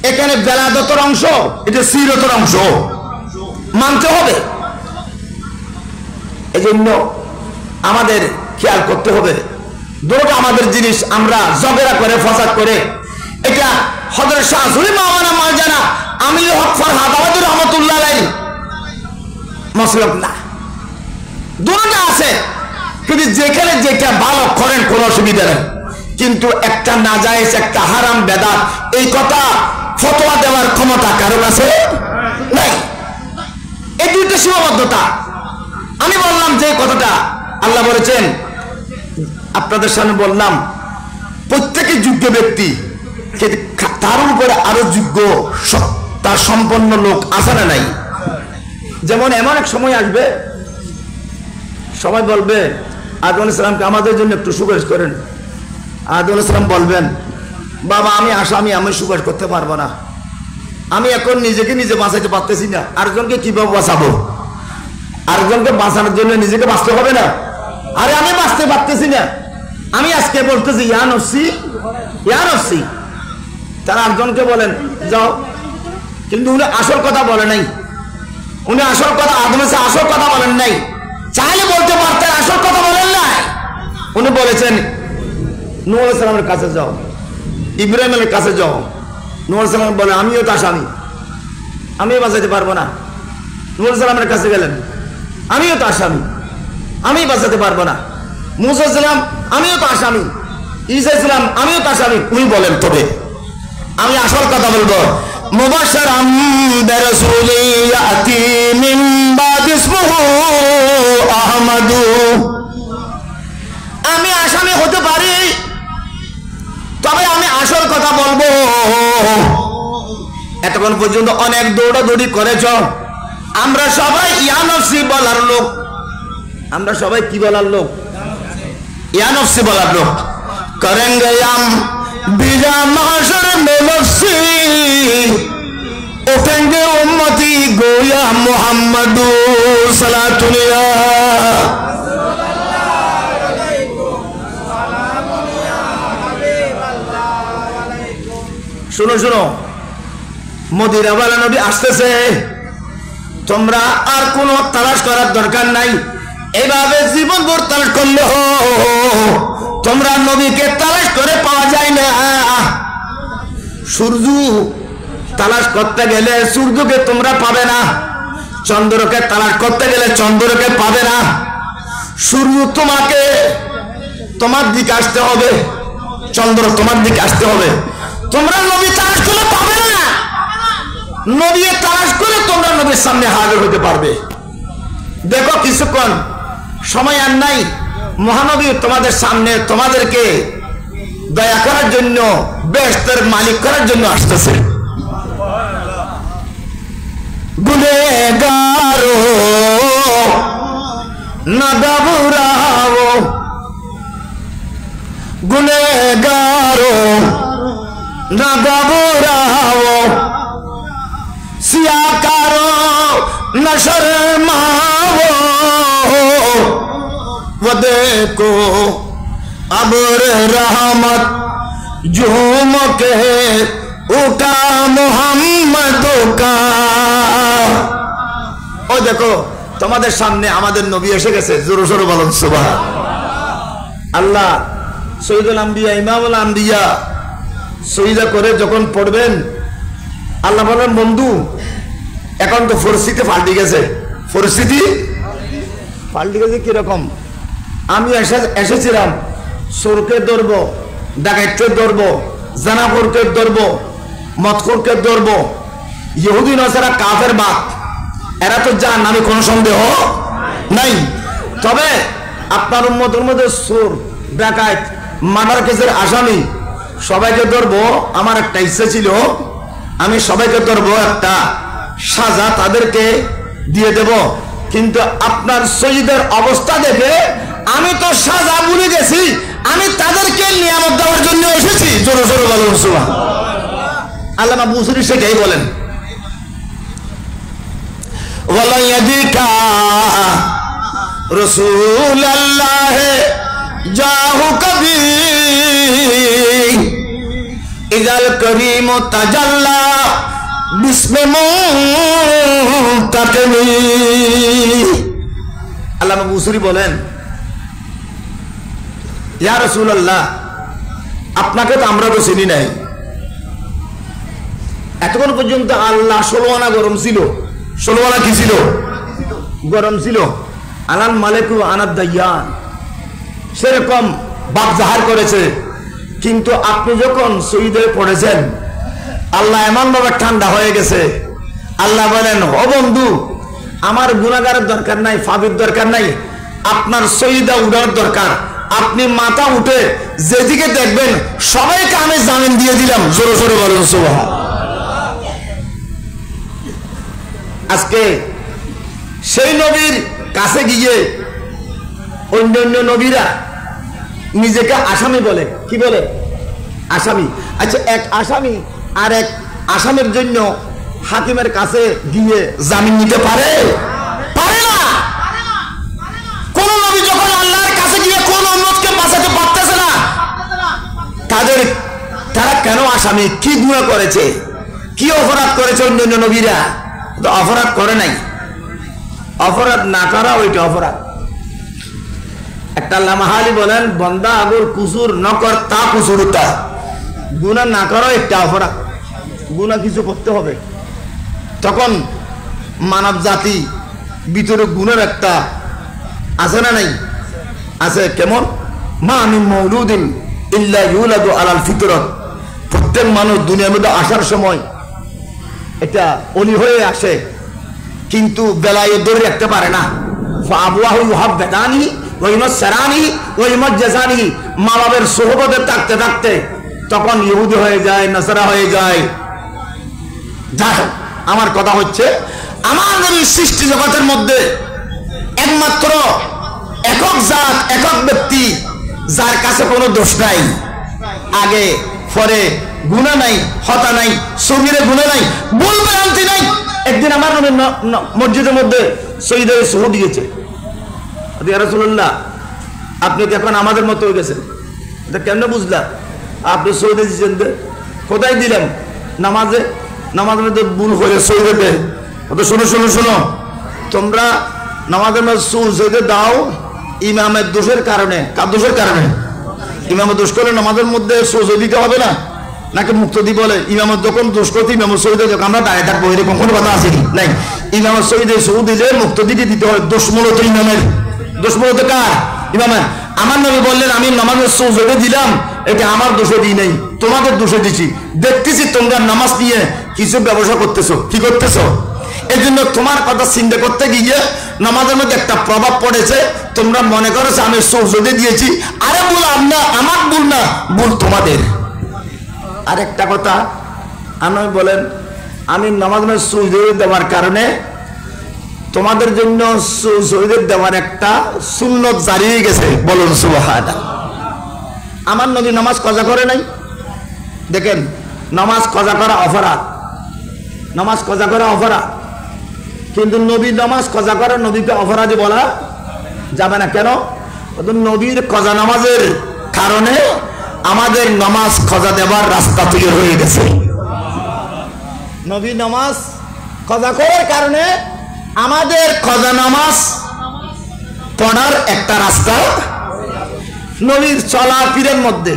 এখানে বেলাদতের অংশ, এটা সিরাতের অংশ, মানতে হবে। এজন্য আমাদের খেয়াল করতে হবে, দুটো আমাদের জিনিস। আমরা ঝগড়া করে ফসাদ করে, এটা হযরত শাহসুরি মাওলানা মাওলানা আমিনুল হক ফরহাদ রহমাতুল্লাহ আলাইহি মাসলাক না, দুটোটা আছে। কিন্তু যেখানে যেটা ভালো করেন কোনো অসুবিধা নেই, কিন্তু একটা নাজায়েজ, একটা হারাম, বেদাত, এই কথা ফতোয়া দেওয়ার ক্ষমতা কারো কাছে নাই। এই দুইটা সীমাবদ্ধতা। আমি বললাম যে কথাটা আল্লাহ বলেছেন, আপনাদের সামনে বললাম, প্রত্যেকে যোগ্য ব্যক্তি, তার উপরে আরো যোগ্য তার সম্পন্ন লোক আছে না নাই? যেমন এমন এক সময় আসবে, সবাই বলবে আদম আলাইহিস সালামকে আমাদের জন্য একটু সুপারিশ করেন। আদম আলাইহিস সালাম বলবেন, বাবা আমি আসামি, আমি সুপারিশ করতে পারবো না, আমি এখন নিজেকে নিজে বাঁচাইতে পারতেছি না, আরেকজনকে কিভাবে বাঁচাবো? আরেকজনকে বাঁচানোর জন্য নিজেকে বাঁচতে হবে না? আরে আমি বাঁচতে পারতেছি না, আমি আজকে বলতেছি ইয়া নফসি ইয়া নফসি, তারা আরেকজনকে বলেন যাও, কিন্তু উনি আসল কথা বলে নাই। উনি আসল কথা, আদম আলাইহিস আসল কথা বলেন নাই, চাইলে বলতে পারতেন, আসল কথা বলেন নাই। উনি বলেছেন নূহ আলাইহিস সালামের কাছে যাও, ইব্রাহিমের কাছে যাও। নূহ আলাইহিস সালাম বলে আমিও তো আসামি, আমিও বাঁচাতে পারবো না। নূহ আলাইহিস সালামের কাছে গেলেন, আমিও তো আসামি, আমি বাঁচাতে পারবো না। মুসা আলাইহিস সালাম, আমিও তো আসামি। ঈসা আলাইহিস সালাম, আমিও তো আসামি। উনি বলেন তবে আমি আসল কথা বলবো। মুবাশশিরাম বিরাসূলি ইয়াতি মিন বাদি ইসমুহু আহমদু। আমি আসামি হতে পারি, তবে আমি আসল কথা বলবো। এতক্ষণ পর্যন্ত অনেক দৌড়াদৌড়ি করেছ, আমরা সবাই ইয়া নফসি বলার লোক। আমরা সবাই কি বলার লোক? ইয়া নফসি বলার লোক। করেঙ্গে हम बिजा महशर में नफ्सी, उठेंगे उम्मती गोया मुहम्मदू सलातुल्लाह। শুনো শুনো, মদিনা ওয়ালা নবী আসতেছে, তোমরা আর কোনো তালাশ করার দরকার নাই। এইভাবে জীবন ভর তালাশ করলে তোমরা নবীকে তালাশ করে পাওয়া যায় না। সূর্য তালাশ করতে গেলে সূর্যকে তোমরা পাবে না, চন্দ্রকে তালাশ করতে গেলে চন্দ্রকে পাবে না। সূর্য তোমাকে তোমার দিকে আসতে হবে, চন্দ্র তোমার দিকে আসতে হবে। তোমরা নবী তালাশ করে পাবে না, নবী তালাশ করে তোমরা নবীর সামনে হাজির হতে পারবে। দেখো কিছুক্ষণ সময় আর নাই, মহানবী তোমাদের সামনে তোমাদেরকে দয়া করার জন্য, বেহেশতের মালিক করার জন্য আসতেছে। গুনেগারো না ঘাবড়াও, গুনেগারো না ঘাবড়াও, सियाकारो न शर्माओ, वो देखो अब्र रहमत झूम के उठा मोहम्मद का। ও দেখো তোমাদের সামনে আমাদের নবী এসে গেছে। জোরে জোরে বলুন সুবহান আল্লাহ। সৈয়দুল আম্বিয়া ইমামুল আম্বিয়া সজদা করে যখন পড়বেন, আল্লাহ বলেন বন্ধু এখন তো পরিস্থিতি পাল্টে গেছে। পরিস্থিতি পাল্টে গেছে কিরকম? আমি এসেছিলাম চোরকে ধরবো, ডাকাতকে ধরবো, জানাখোরকে ধরবো, মদখোরকে ধরবো। ইহুদি নাসারা কাফের বাপ, এরা তো জান, আমি কোনো সন্দেহ নাই। তবে আপনার উম্মতের মধ্যে চোর, ডাকাত, মার্ডার কেসের আসামি সবাইকে ধরবো। আমার একটা ইচ্ছা ছিল, আমি সবাইকে ধরবো, একটা সাজা তাদেরকে দিয়ে দেব। কিন্তু আপনার শহীদের অবস্থা দেখে আমি তো সাজা ভুলে গেছি, আমি তাদেরকে নিয়ামত দেওয়ার জন্য এসেছি। জোরে জোরে বলুন সুবহান। আল্লামা বুসরি সেটাই বলেন, ওয়ালা ইয়াদিকা রাসূলুল্লাহ জাহু কবি ইজাল করিম তাজাল্লা বিস্মে মুতাকিমি। আল্লামা বুসরি বলেন, ইয়া রাসূলুল্লাহ আপনাকে তো আমরা তো চিনি নাই। এতক্ষণ পর্যন্ত আল্লাহ 16 আনা গরম ছিল। 16 আনা কি ছিল? গরম ছিল। আনাল মালিকু আনাদ দাইয়ান, সেরকম বাপ জাহার করেছে। কিন্তু আপনি যখন শহীদ হয়ে পড়েছেন, আল্লাহ এমন ভাবে ঠান্ডা হয়ে গেছে। আল্লাহ বলেন, ও বন্ধু আমার গুনাহগারের দরকার নাই, ফাবির দরকার নাই, আপনার শহীদা উঠার দরকার। আপনি মাথা উঠে যেদিকে দেখবেন সবাইকে আমি জামিন দিয়ে দিলাম। জোরে জোরে বলুন সুবহান। আজকে সেই নবীর কাছে গিয়ে অন্যান্য নবীরা নিজেকে আসামি বলে। কি বলে? আসামি। আচ্ছা, এক আসামি আর এক আসামের জন্য হাকিমের কাছে গিয়ে জামিন নিতে পারে? পারে না। কোন নবী যখন আল্লাহর কাছে গিয়ে কোন উম্মতকে বাঁচাতে পারতেছে না, তারা কেন আসামি? কি গুনাহ করেছে, কি অপরাধ করেছে? অন্যান্য নবীরা তো অপরাধ করে নাই। অপরাধ না করা ওইটা অপরাধ। একটা লামাহালি বলেন, বন্দা আগর কুসুর নকর তা কুসুরতা। গুনাহ না করা একটা অপরাধ। গুনাহ কিছু করতে হবে। তখন মানব জাতি ভিতরে গুনার একটা আছে না নাই? আছে। কেমন? মা মিন মাউলুদিন ইল্লা ইউলাদু আলাল ফিতরাত। প্রত্যেক মানুষ দুনিয়ার মধ্যে আসার সময় এটা অলি হয়ে আসে, কিন্তু বেলায় ধরে রাখতে পারে না। আবুয়াহু ইউহাব্বিতানি ওয়া ইউনাসসারানি ওয়া ইউমাজ্জিসানি, মা বাবার সোহবতে থাকতে থাকতে তখন ইহুদি হয়ে যায়, নাসারা হয়ে যায়। যাই আমার কথা হচ্ছে, আমার নবীর সৃষ্টি জগতের মধ্যে একমাত্র একক জাত, একক ব্যক্তি, যার কাছে কোনো দোষ নাই, আগে পরে গুনাহ নাই, হতা নাই, সগীরে গুনাহ নাই, ভুল ভ্রান্তি নাই। একদিন আমার নবী মসজিদের মধ্যে সঈদে সুহু দিয়েছে, ইয়া রাসূলুল্লাহ আপনি কি এখন আমাদের মতো হয়ে গেছেন? এটা কেন বুঝলা? আপনি সঈদে দিয়েছেন, কোথায় দিলেন? নামাজে, নামাজের মধ্যে ভুল করে সঈদে দেয়। শোনো শোনো শোনো, তোমরা নামাজের মধ্যে সঈদে দাও ইমামের দোষের কারণে। কার দোষের কারণে? ইমামের দোষ করলে নামাজের মধ্যে সূজু দিতে হবে না? নাকি মুক্তদি বলে ইমামের যখন দোষ করতে ইমামের সঈদে আমরা দাঁড়িয়ে থাকবো, এরকম কোনো কথা আছে কি? নাই। ইমামের সঈদে সূজু দিলে মুক্তদিকে দিতে হয়। দোষ মূলত ইমামের, দোষ মূলত কার? ইমামের। আমার নবী বললেন আমি নামাজের সূজু দিলাম, এটা আমার দোষে দিই নাই, তোমাদের দোষে দিছি। দেখতেছি তোমরা নামাজ নিয়ে কিছু ব্যবসা করতেছো। কি করতেছো? এই জন্য তোমার কথা চিন্তা করতে গিয়ে নামাজের মধ্যে একটা প্রভাব পড়েছে, তোমরা মনে করেছো আমি সৌজদে দিয়েছি। আরে ভুল আপনার, আমার ভুল না, ভুল তোমাদের। আরেকটা কথা আমি বলেন, আমি নামাজ মধ্যে সৌজদে দেওয়ার কারণে তোমাদের জন্য সৌজদে দেওয়ার একটা সুন্নত জারি হয়ে গেছে। বলুন সুবহানাল্লাহ। আমার নবী নামাজ কজা করে নাই। দেখেন, নামাজ কজা করা অপরাধ, নামাজ কজা করা অপরাধ, কিন্তু নবী নামাজ কজা করে নবীকে অপরাধী বলা যাবে না। কেন? নবীর কজা নামাজের কারণে আমাদের নামাজ কজা দেবার রাস্তা তৈরি হয়ে গেছে। নবী নামাজ কজা করার কারণে আমাদের কজা নামাজ পড়ার একটা রাস্তা। নবীর চলাফেরার মধ্যে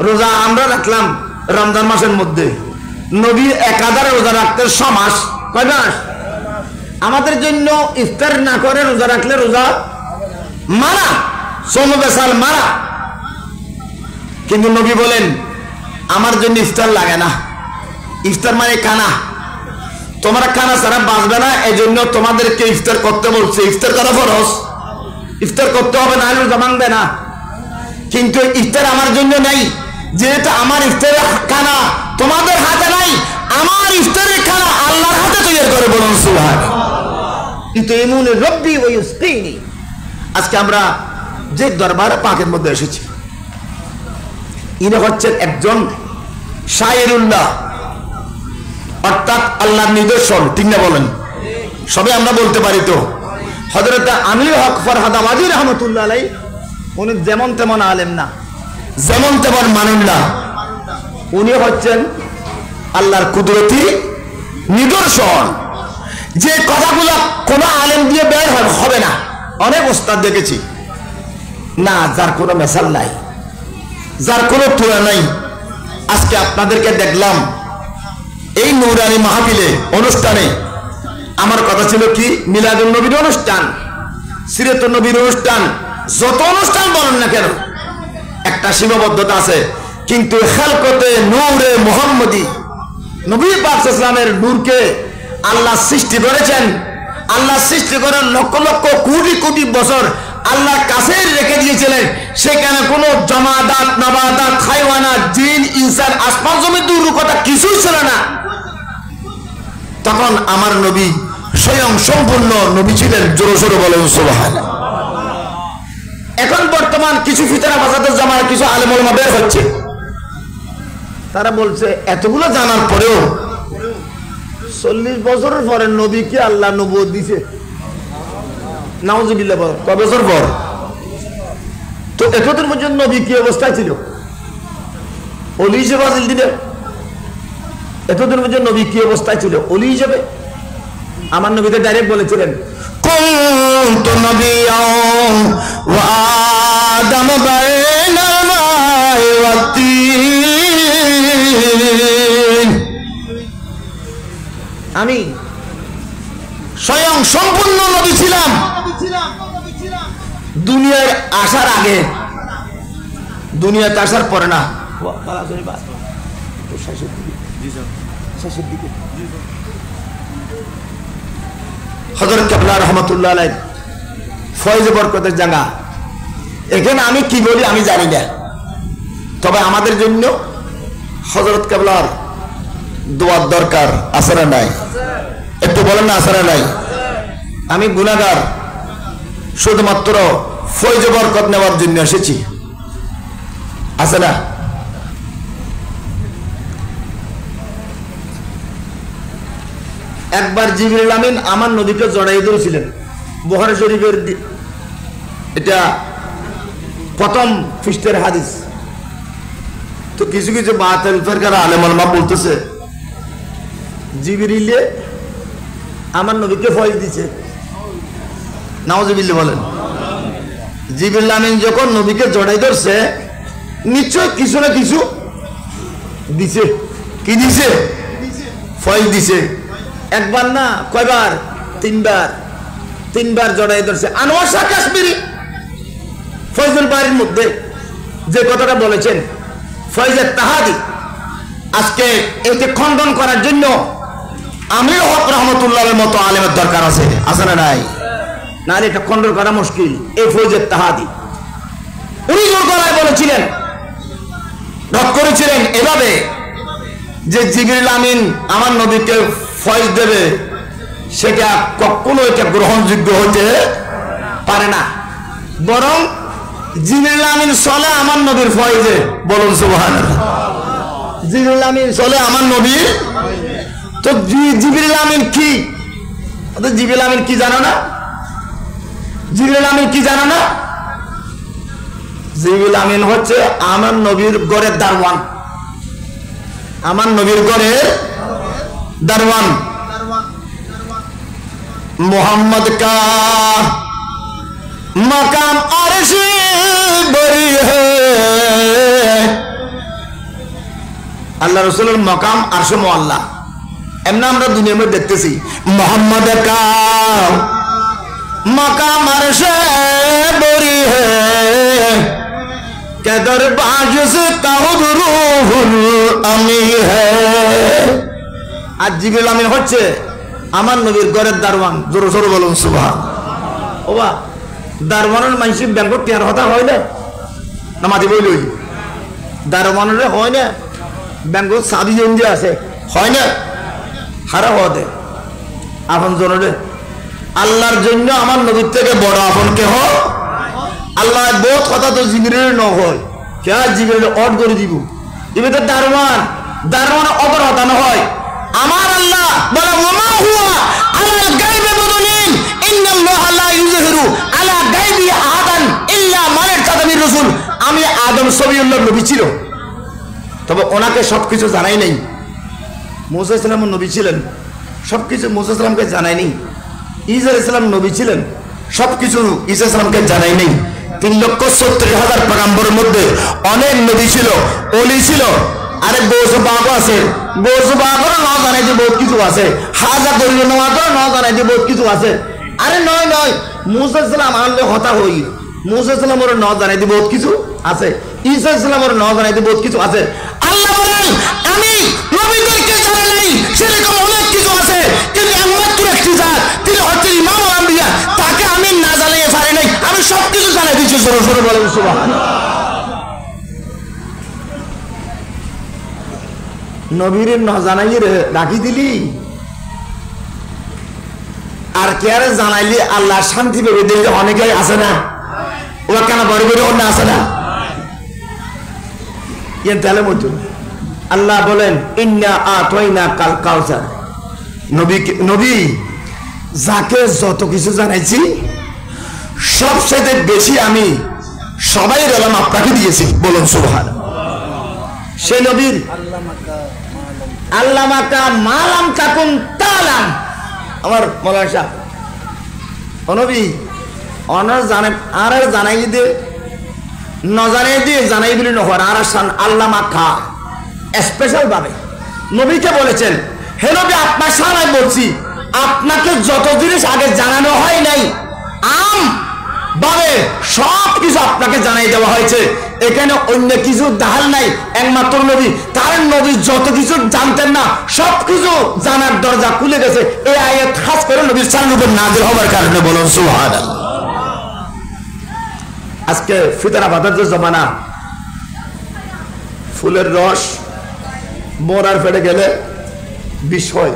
রোজা আমরা রাখলাম রমজান মাসের মধ্যে, নবী একাধারে রোজা রাখতে 6 মাস। কয় মাস? আমাদের জন্য ইফতার না করে রোজা রাখলে রোজা মারা, সোমবেসাল মারা। কিন্তু নবী বলেন আমার জন্য ইফতার লাগে না। ইফতার মানে কানা, তোমরা কানা ছাড়া বাঁচবে না, এই জন্য তোমাদেরকে ইফতার করতে বলছে। ইফতার করা ফরজ, ইফতার করতে হবে, না রোজা ভাঙবে না। কিন্তু ইফতার আমার জন্য নাই, যেহেতু আমার ইফতারের খানা তোমাদের হাতে নাই, আমার ইফতারের খানা আল্লাহর হাতে তৈরি করে। বলুন সুবহানাল্লাহ। ইতুমুন রব্বি ওয়া ইসকিনি। আজকে আমরা যে দরবার পাকের মধ্যে এসেছি, ইনি হচ্ছেন একজন শায়রুল্লাহ, অর্থাৎ আল্লাহর নিদর্শন। ঠিক না বলেন? সবে আমরা বলতে পারি তো। হযরত আমির হক ফরহাদাবাদী রহমতুল্লাহ আলাইহি, উনি যেমন তেমন আলেম না, যেমন তেমন মানুষ না, উনি হচ্ছেন আল্লাহর কুদরতি নিদর্শন। যে কথাগুলো কোনো আলেম দিয়ে বের হবে না। অনেক ওস্তাদ দেখেছি না, যার কোনো মেসাল নাই, যার কোনো তুলনা নাই। আজকে আপনাদেরকে দেখলাম এই নূরানি মাহফিলে অনুষ্ঠানে। আমার কথা ছিল কি, মিলাদুন নবীর অনুষ্ঠান, সিরাতুন নবীর অনুষ্ঠান, যত অনুষ্ঠান বলেন না কেন একটা সীমাবদ্ধতা আছে। কিন্তু খালকতে নূরে মুহাম্মদী, নবী পাক সাল্লাল্লাহু আলাইহি ওয়াসাল্লামের নূরকে আল্লাহ সৃষ্টি করেছেন। আল্লাহ সৃষ্টি করে লক্ষ লক্ষ কোটি কোটি বছর আল্লাহ কাছে রেখে দিয়েছিলেন। সেখানে কোনো জমাদাত, নবাদাত, হাইওয়ানাত, জিন, ইনসান, আসমান জমিন দূর কথা কিছুই ছিল না। তখন আমার নবী স্বয়ং সম্পূর্ণ নবী ছিলেন। জোরে জোরে বলেন সুবহানাল্লাহ। এখন বর্তমান কিছু ফিতরা ফাসাদের জামায় কিছু আলেম ওলামা বের হচ্ছে, তারা বলছে এতগুলো জানার পরেও 40 বছরের পরে নবীকে আল্লাহ নবুয়ত দিয়েছে। নাউজুবিল্লাহ। কয় বছর পর? তো এতদিন পর্যন্ত নবী কি অবস্থায় ছিল? ওলি হিসেবে হাজির দিলে। এতদিন পর্যন্ত নবী কি অবস্থায় ছিল? ওলি হিসেবে। আমার নবীতে ডাইরেক্ট বলেছিলেন কুনতু নবিয়্যান ওয়া আদাম বাইনাল মাই ওয়াত তিন। আমি স্বয়ং সম্পূর্ণ নবী ছিলাম দুনিয়ার আসার আগে, দুনিয়াতে আসার পরে না। শেষের দিকে হযরত কেবলা রহমাতুল্লাহ আলাইহি ফয়েজ বরকতের জায়গা। এখানে আমি কি বলি আমি জানি না, তবে আমাদের জন্য হযরত কেবলার দোয়ার দরকার আছে না নাই? একটু বলেন না আছে না নাই? আমি গুনাহগার, শুধুমাত্র ফয়েজ বরকত নেওয়ার জন্য এসেছি, আছে না? একবার জিবরিল আমিন আমার নবীকে জড়াই ধরেছিলেন, বুখারী শরীফের এটা প্রথম পৃষ্ঠার হাদিস। তো কিছু কিছু বাতিল ফিরকার আলেম ওলামা বলতেছে জিবরিলে আমার নবীকে ফয়েজ দিছে। নাউজুবিল্লাহ বলেন। জিবরিল আমিন যখন নবীকে জড়াই ধরছে নিশ্চয় কিছু না কিছু দিছে। কি দিছে? ফয়েজ দিছে। একবার না কয়বার? তিনবার জড়াই ধরছে। আনোয়ার শাহ কাশ্মীরি ফয়জুল বারীর মধ্যে যে কথাটা বলেছেন ফয়েজের তাহাদি, আজকে একে খণ্ডন করার জন্য আমির হক রহমতুল্লাহের মতো আলেমের দরকার আছে, আছে না নাই? না এটা খণ্ডন করা মুশকিল। এই ফয়েজের তাহাদি উনি জোর গলায় বলেছিলেন, রদ করেছিলেন এভাবে যে জিবরিল আমিন আমার নবীকে ফয়েজ দেবে, সেটা কখনো এটা গ্রহণযোগ্য হতে পারে না। বরং জিবরিল আমিন চলে আমার নবীর ফয়েজে। বলুন সুবহানাল্লাহ। জিবরিল আমিন চলে আমার নবীর। তো জিবরিল আমিন কি? জিবরিল আমিন কি জানো না? জিবরিল আমিন কি জানো না? জিবরিল আমিন হচ্ছে আমার নবীর ঘরের দারওয়ান। আমার নবীর ঘরের দারওয়ান। मोहम्मद का मकाम अर्श बरी है, अल्लाह रसूलुल मकाम अर्श मुअल्ला। एमना আমরা দুনিয়ার মধ্যে দেখতেছি मोहम्मद का मकाम अर्श बरी है, के दरबाज से ताउद रूहुल अमी है। आज जिब्रील आमीन হচ্ছে আমার নবীর ঘরের দারওয়ান। জোরে জোরে বলুন সুবহানাল্লাহ। ওবা দারওয়ানের মানসিক ব্যাংকট টিয়ার কথা হয় না, না মাটি বইলই দারওয়ানের হয় না, ব্যাংকট সাবি জঞ্জি আছে হয় না, হারা হতে আপন জনরে আল্লাহর জন্য আমার নবীর থেকে বড় আপন কে হয়? আল্লাহ বহুত কথা তো জিবরিলের ন হয়, কে জিবরিল অড করে দিব দিবে তো দারওয়ান। দারওয়ান অপর হতানো হয়। আমার আল্লাহ বলে ওমা হুয়া আলা গায়বি বিদুনিন ইন্নাল্লাহা লা ইউযহিরু আলা গায়বি আহাদান ইল্লা মান ইরতাদা মির রাসূল। আমি আদম সবিউল্লাহ নবী ছিল, তবে ওনাকে সবকিছু জানাই নাই। মুসা আলাইহিস সালাম নবী ছিলেন, সবকিছু মুসা আলাইহিস সালামকে জানাই নাই। ঈসা আলাইহিস সালাম নবী ছিলেন, সবকিছু ঈসা আলাইহিস সালামকে জানাই নাই। 3,70,000 পয়গম্বরের মধ্যে অনেক নবী ছিল, ওলি ছিল। আরে গৌসে বাগ আছে, গৌসে বাগর ন জানাই যে বহুত কিছু আছে, হাজা করিল নওয়াজর ন জানাই যে বহুত কিছু আছে। আরে নয় নয়, মুসা আলাইহিস সালাম আনলে হতা হই, মুসা আলাইহিস সালাম ওর ন জানাই যে বহুত কিছু আছে, ঈসা আলাইহিস সালাম ওর ন জানাই যে বহুত কিছু আছে। আল্লাহ বলেন আমি নবীদেরকে জানাই নাই সেরকম অনেক কিছু আছে, কিন্তু একমাত্র একটি জাত তিনি হচ্ছেন ইমামুল আম্বিয়া, তাকে আমি না জানাইয়ে পারি নাই, আমি সবকিছু জানাই দিচ্ছি। জোরে জোরে বলেন সুবহানাল্লাহ। নবীর ন জানাইয়ে রাখি দিলি আর কে আরে জানাইলি আল্লাহ শান্তি পেবে দিলে অনেকেই আছে না, ওরা কেন বড় বড় অন্য আছে না। তাহলে মধ্যে আল্লাহ বলেন ইন্না আতাইনা কাল কাউসার। নবী যাকে যত কিছু জানাইছি সবচেয়ে বেশি আমি সবাই এলাম আপনাকে দিয়েছি। বলুন সুবহানাল্লাহ। সে নবীর আল্লাহ মাকা মালাম কাকুন তালাম। আমার মৌলানা সাহেব নবী অনার জানে আর জানাই দে ন জানাই দিয়ে জানাই বলি নহর আর আল্লাহ মাকা স্পেশাল ভাবে নবীকে বলেছেন হে নবী আপনার সামনে বলছি আপনাকে যত জিনিস আগে জানানো হয় নাই আম ভাবে সব কিছু আপনাকে জানাই দেওয়া হয়েছে। এখানে অন্য কিছু দাহাল নাই, একমাত্র নবী। তার নবী যত কিছু জানতেন না সবকিছু জানার দরজা খুলে গেছে এই আয়াত খাস করে নবীর শানের উপর নাযিল হওয়ার কারণে। বলুন সুবহানাল্লাহ। আজকে ফিতরা বাঁধার যে জমানা, ফুলের রস মোরার ফেটে গেলে বিষ হয়,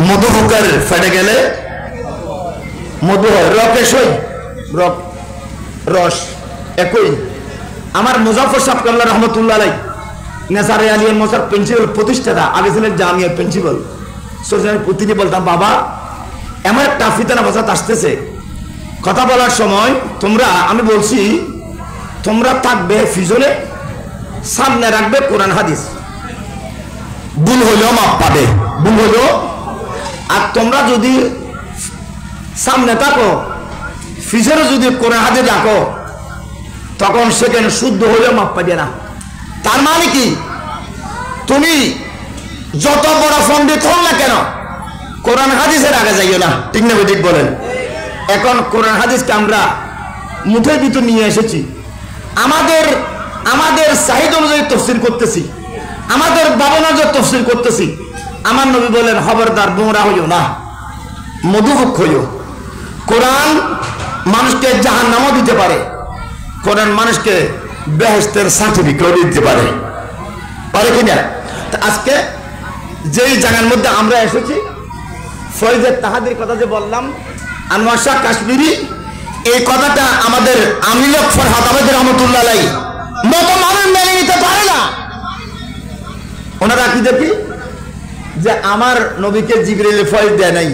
মধুমুখের ফেটে গেলে মধু হয়, রকেশ হয়, রস একই। আমার মুজাফফর সাহেব কাল্লা রহমতুল্লাহ আলাইহি নেসারে আলিয়ান মোসার প্রিন্সিপাল প্রতিষ্ঠাতা, আগে ছিলেন জামিয়ার প্রিন্সিপাল। সোজানের প্রতিদিন বলতাম, বাবা এমন একটা ফিতনা বাজাত আসতেছে, কথা বলার সময় তোমরা, আমি বলছি তোমরা থাকবে ফিজলে, সামনে রাখবে কোরআন হাদিস, ভুল হইলেও মাপ পাবে, ভুল হইলেও। আর তোমরা যদি সামনে থাকো, ফিজরে যদি কোরআন হাদিস রাখো, তখন সেখানে শুদ্ধ হইলেও মাপ পাবে না। তার মানে কি, তুমি যত বড় পণ্ডিত হল না কেন কোরআন হাদিসের আগে যাইও না। ঠিক না? ঠিক বলেন। এখন কোরআন হাদিসকে আমরা মুঠের ভিতর নিয়ে এসেছি, আমাদের চাহিদা অনুযায়ী তফসির করতেছি, আমাদের ভাবনা যে তফসির করতেছি। আমার নবী বলেন, খবরদার গোমরা হইও না, মধুমুখ হইও। কোরআন মানুষকে জাহান্নামও দিতে পারে, কোরআন মানুষকে বেহেশতের সার্টিফিকেট দিতে পারে, পারে কিনা? আজকে যেই জায়গার মধ্যে আমরা এসেছি, ফয়জে তাহাদির কথা যে বললাম, আনোয়ার শাহ কাশ্মীরি, এই কথাটা আমাদের আমিলক ফরহাদ আহমেদ রহমতুল্লাহ আলাইহি মতো মানুষ মেনে নিতে পারে না। ওনারা কি দেখি যে আমার নবীকে জিবরিল ফয়েজ দেয় নাই,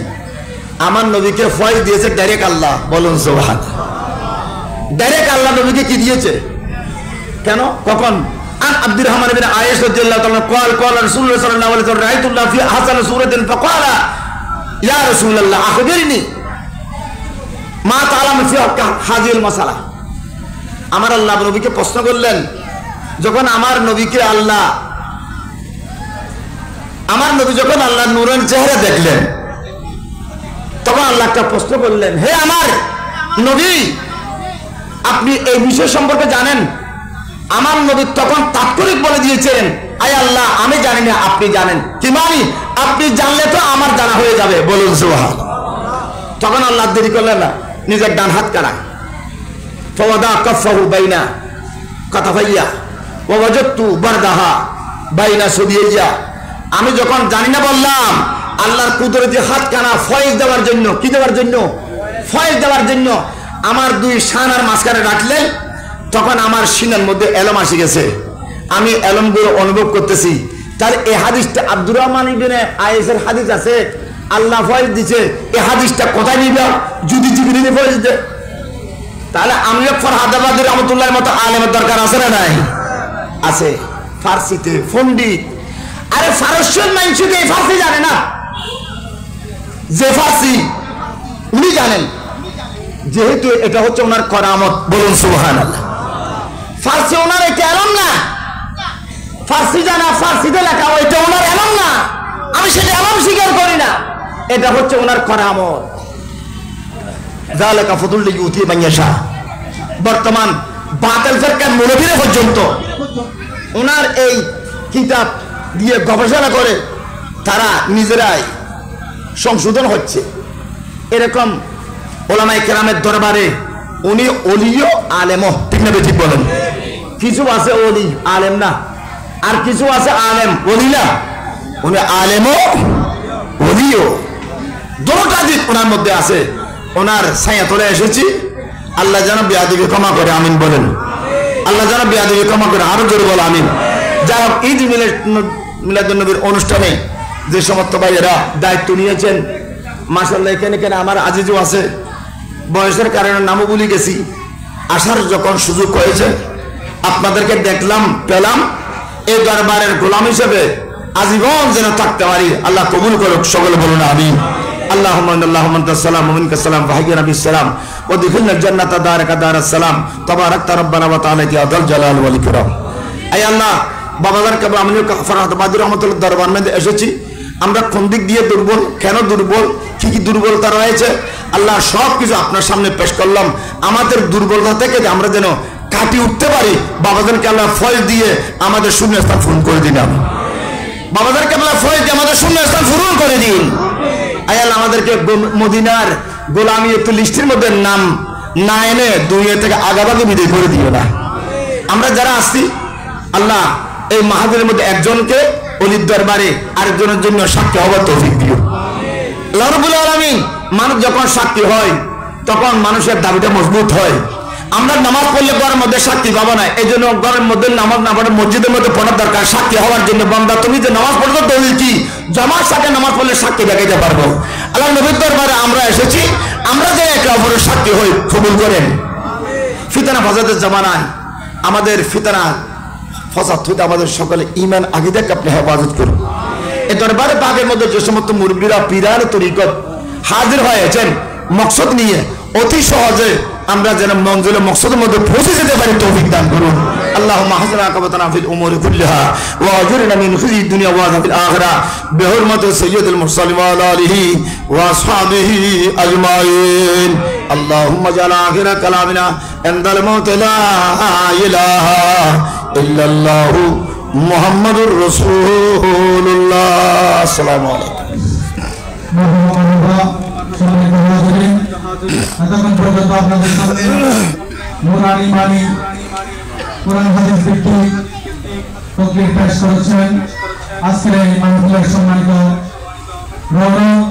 আমার নবীকে ফয়েজ দিয়েছে ডাইরেক্ট আল্লাহ। বলুন সুবহানাল্লাহ। ডাইরেক্ট আল্লাহ নবীকে কি দিয়েছে? কেন? কখন? আন আব্দুর রহমান ইবনে আয়েশা রাদিয়াল্লাহু তাআলা قال قال رسول الله صلى الله عليه وسلم رايت الله في احسن سوره فقال يا رسول الله اخبرني ما تعلم في هذه المساله। আমার আল্লাহ নবীকে প্রশ্ন করলেন, যখন আমার নবী যখন আল্লাহ নূরের চেহারা দেখলেন, তখন আল্লাহ একটা প্রশ্ন করলেন, হে আমার নবী, আপনি এই বিষয় সম্পর্কে জানেন? আমার নবী তখন তাৎক্ষণিক বলে দিয়েছেন, আয় আল্লাহ, আমি জানি না, আপনি জানেন। কি মানি? আপনি জানলে তো আমার জানা হয়ে যাবে। বলুন সুবহানাল্লাহ। তখন আল্লাহ দেরি করলেন না, নিজের ডান হাত কাড়া, ফাওয়াদা কাফাহু বাইনা কাতাফাইয়া ওয়া ওয়াজাদতু বারদাহা বাইনা সুদিয়া। আমি যখন জানি না বললাম, আল্লাহর কুদরতি হাত কানা ফয়েজ দেওয়ার জন্য। কি দেওয়ার জন্য? ফয়েজ দেওয়ার জন্য। আমার দুই শানার মাঝখানে রাখলেন, তখন আমার সিনার মধ্যে এলম আসি গেছে, আমি এলমগুলো অনুভব করতেছি। তার এই হাদিসটা আব্দুর রহমান ইবনে আয়েশের হাদিস আছে, আল্লাহ ফয়েজ দিছে। এই হাদিসটা কোথায় নিবে? যদি জিবরিল ফয়েজ দেয়, তাহলে আমি ফরহাদাবাদী রহমতুল্লাহর মতো আলেমের দরকার আছে না নাই? আছে। ফার্সিতে পণ্ডিত, আরে ফারসিয়ান মানুষকে এই ফার্সি জানে না, যে ফার্সি উনি জানেন, যেহেতু এটা হচ্ছে ওনার করামত। বলুন সুবহানাল্লাহ। ফার্সি ওনার এটা এলম না, ফার্সি জানা, ফার্সিতে লেখা, ওইটা ওনার এলম না। আমি সেটা এলম স্বীকার করি না, এটা হচ্ছে ওনার করামত। যালিকা ফাদলুল্লাহি ইউতি মান ইয়াশা। বর্তমান বাতিল ফিরকার মুরব্বিরা পর্যন্ত ওনার এই কিতাব দিয়ে গবেষণা করে তারা নিজেরাই সংশোধন হচ্ছে। এরকম ওলামায়ে কেরামের দরবারে উনি ওলিও আলেমও। ঠিক না? ঠিক বলেন। কিছু আছে ওলি আলেম না, আর কিছু আছে আলেম ওলি না। উনি আলেমও ওলিও, দুটোটা দিক ওনার মধ্যে আছে। ওনার ছায়া তলে এসেছি। আল্লাহ যেন বেয়াদবি ক্ষমা করে, আমিন বলেন। আল্লাহ যেন বেয়াদবি ক্ষমা করে, আরো জোরে বল আমিন। যাই হোক, ঈদ মিলাদুন্নবীর অনুষ্ঠানে যে সমস্ত ভাইয়েরা দায়িত্ব নিয়েছেন, মাশাআল্লাহ, এখানে আমার আজিজও আছে, বয়সের কারণে নামও ভুলে গেছি। আসার যখন সুযোগ হয়েছে, আপনাদেরকে দেখলাম, পেলাম, এই দরবারের গোলাম হিসেবে আজীবন যেন থাকতে পারি। আল্লাহ কবুল করুক, সকলে বলুন আমিন। اللهم اللهم انت السلام ومنك السلام وحينا بالسلام ودخلنا الجنه دارك دار السلام تبارك ربنا وتعالى يا ذا الجلال والاكرام। আয় আল্লাহ, বাবাদারকে আমি ফরহাদ বাদী রহমতুল্লাহ দরবার মধ্যে এসেছি। আমরা কোন দিক দিয়ে দুর্বল, কেন দুর্বল, কি কি দুর্বলতা রয়েছে, আল্লাহ সব কিছু আপনার সামনে পেশ করলাম। আমাদের দুর্বলতা থেকে আমরা যেন কাটিয়ে উঠতে পারি, বাবাদেরকে আল্লাহ ফয়েজ দিয়ে আমাদের শূন্যস্থান পূরণ করে দিন। বাবাদেরকে আল্লাহ ফয়েজ দিয়ে আমাদের শূন্যস্থান পূরণ করে দিন। আয় আল্লাহ, আমাদেরকে মদিনার গোলামিয়ত লিস্টের মধ্যে নাম না এনে দুনিয়া থেকে আগাভাগে বিদায় করে দিও না। আমরা যারা আসছি আল্লাহ, এই মাহাদিনের মধ্যে একজনকে অলির দরবারে আরেকজনের জন্য সাক্ষী হওয়ার তৌফিক দিও। আল্লাহ রাব্বুল আলামিন, মানুষ যখন সাক্ষী হয় তখন মানুষের দাবিটা মজবুত হয়। আমরা নামাজ পড়লে ঘরের মধ্যে সাক্ষী পাবো না, এই জন্য ঘরের মধ্যে নামাজ না পড়ে মসজিদের মধ্যে পড়ার দরকার সাক্ষী হওয়ার জন্য। বান্দা, তুমি যে নামাজ পড়ছো দলিল কি? জামাত সাথে নামাজ পড়লে সাক্ষী দেখাইতে পারবো। আল্লাহ নবীর দরবারে আমরা এসেছি, আমরা যে একে অপরের সাক্ষী হই, কবুল করেন। ফিতনা ফাসাদের জামানায় আমাদের ফিতনা ফাসাদ হতে আমাদের সকলে ঈমান আকীদাকে আপনি হেফাজত করুন। এই দরবারে পাকের মধ্যে যে সমস্ত মুরব্বীরা পীরান তরিকত হাজির হয়েছেন মকসদ নিয়ে, অতি সহজে আমরা যেন মঞ্জিলে মকসদের মধ্যে পৌঁছে যেতে পারি তৌফিক দান করুন। আল্লাহুম্মা হাসিন আকাবাতানা ফিল উমুরি কুল্লিহা ওয়া আজরিনা মিন খুজি দুনিয়া ওয়া আযাবিল আখিরা বিহুরমাতি সাইয়্যিদিল মুরসালিন ওয়া আলা আলিহি ওয়া আসহাবিহি আজমাইন। আল্লাহুম্মা জাল আখিরা কালামিনা ইনদাল মাউত লা ইলাহা ইল্লাল্লাহু মুহাম্মাদুর রাসূলুল্লাহ। আসসালামু আলাইকুম। এতক্ষণ পর্যন্ত আপনাদের সামনে নুরানি বাণী কোরআন হাদিস ভিত্তিক তকরির পেশ করেছেন আজকের এই মাহফিলের সম্মানিত রৌনক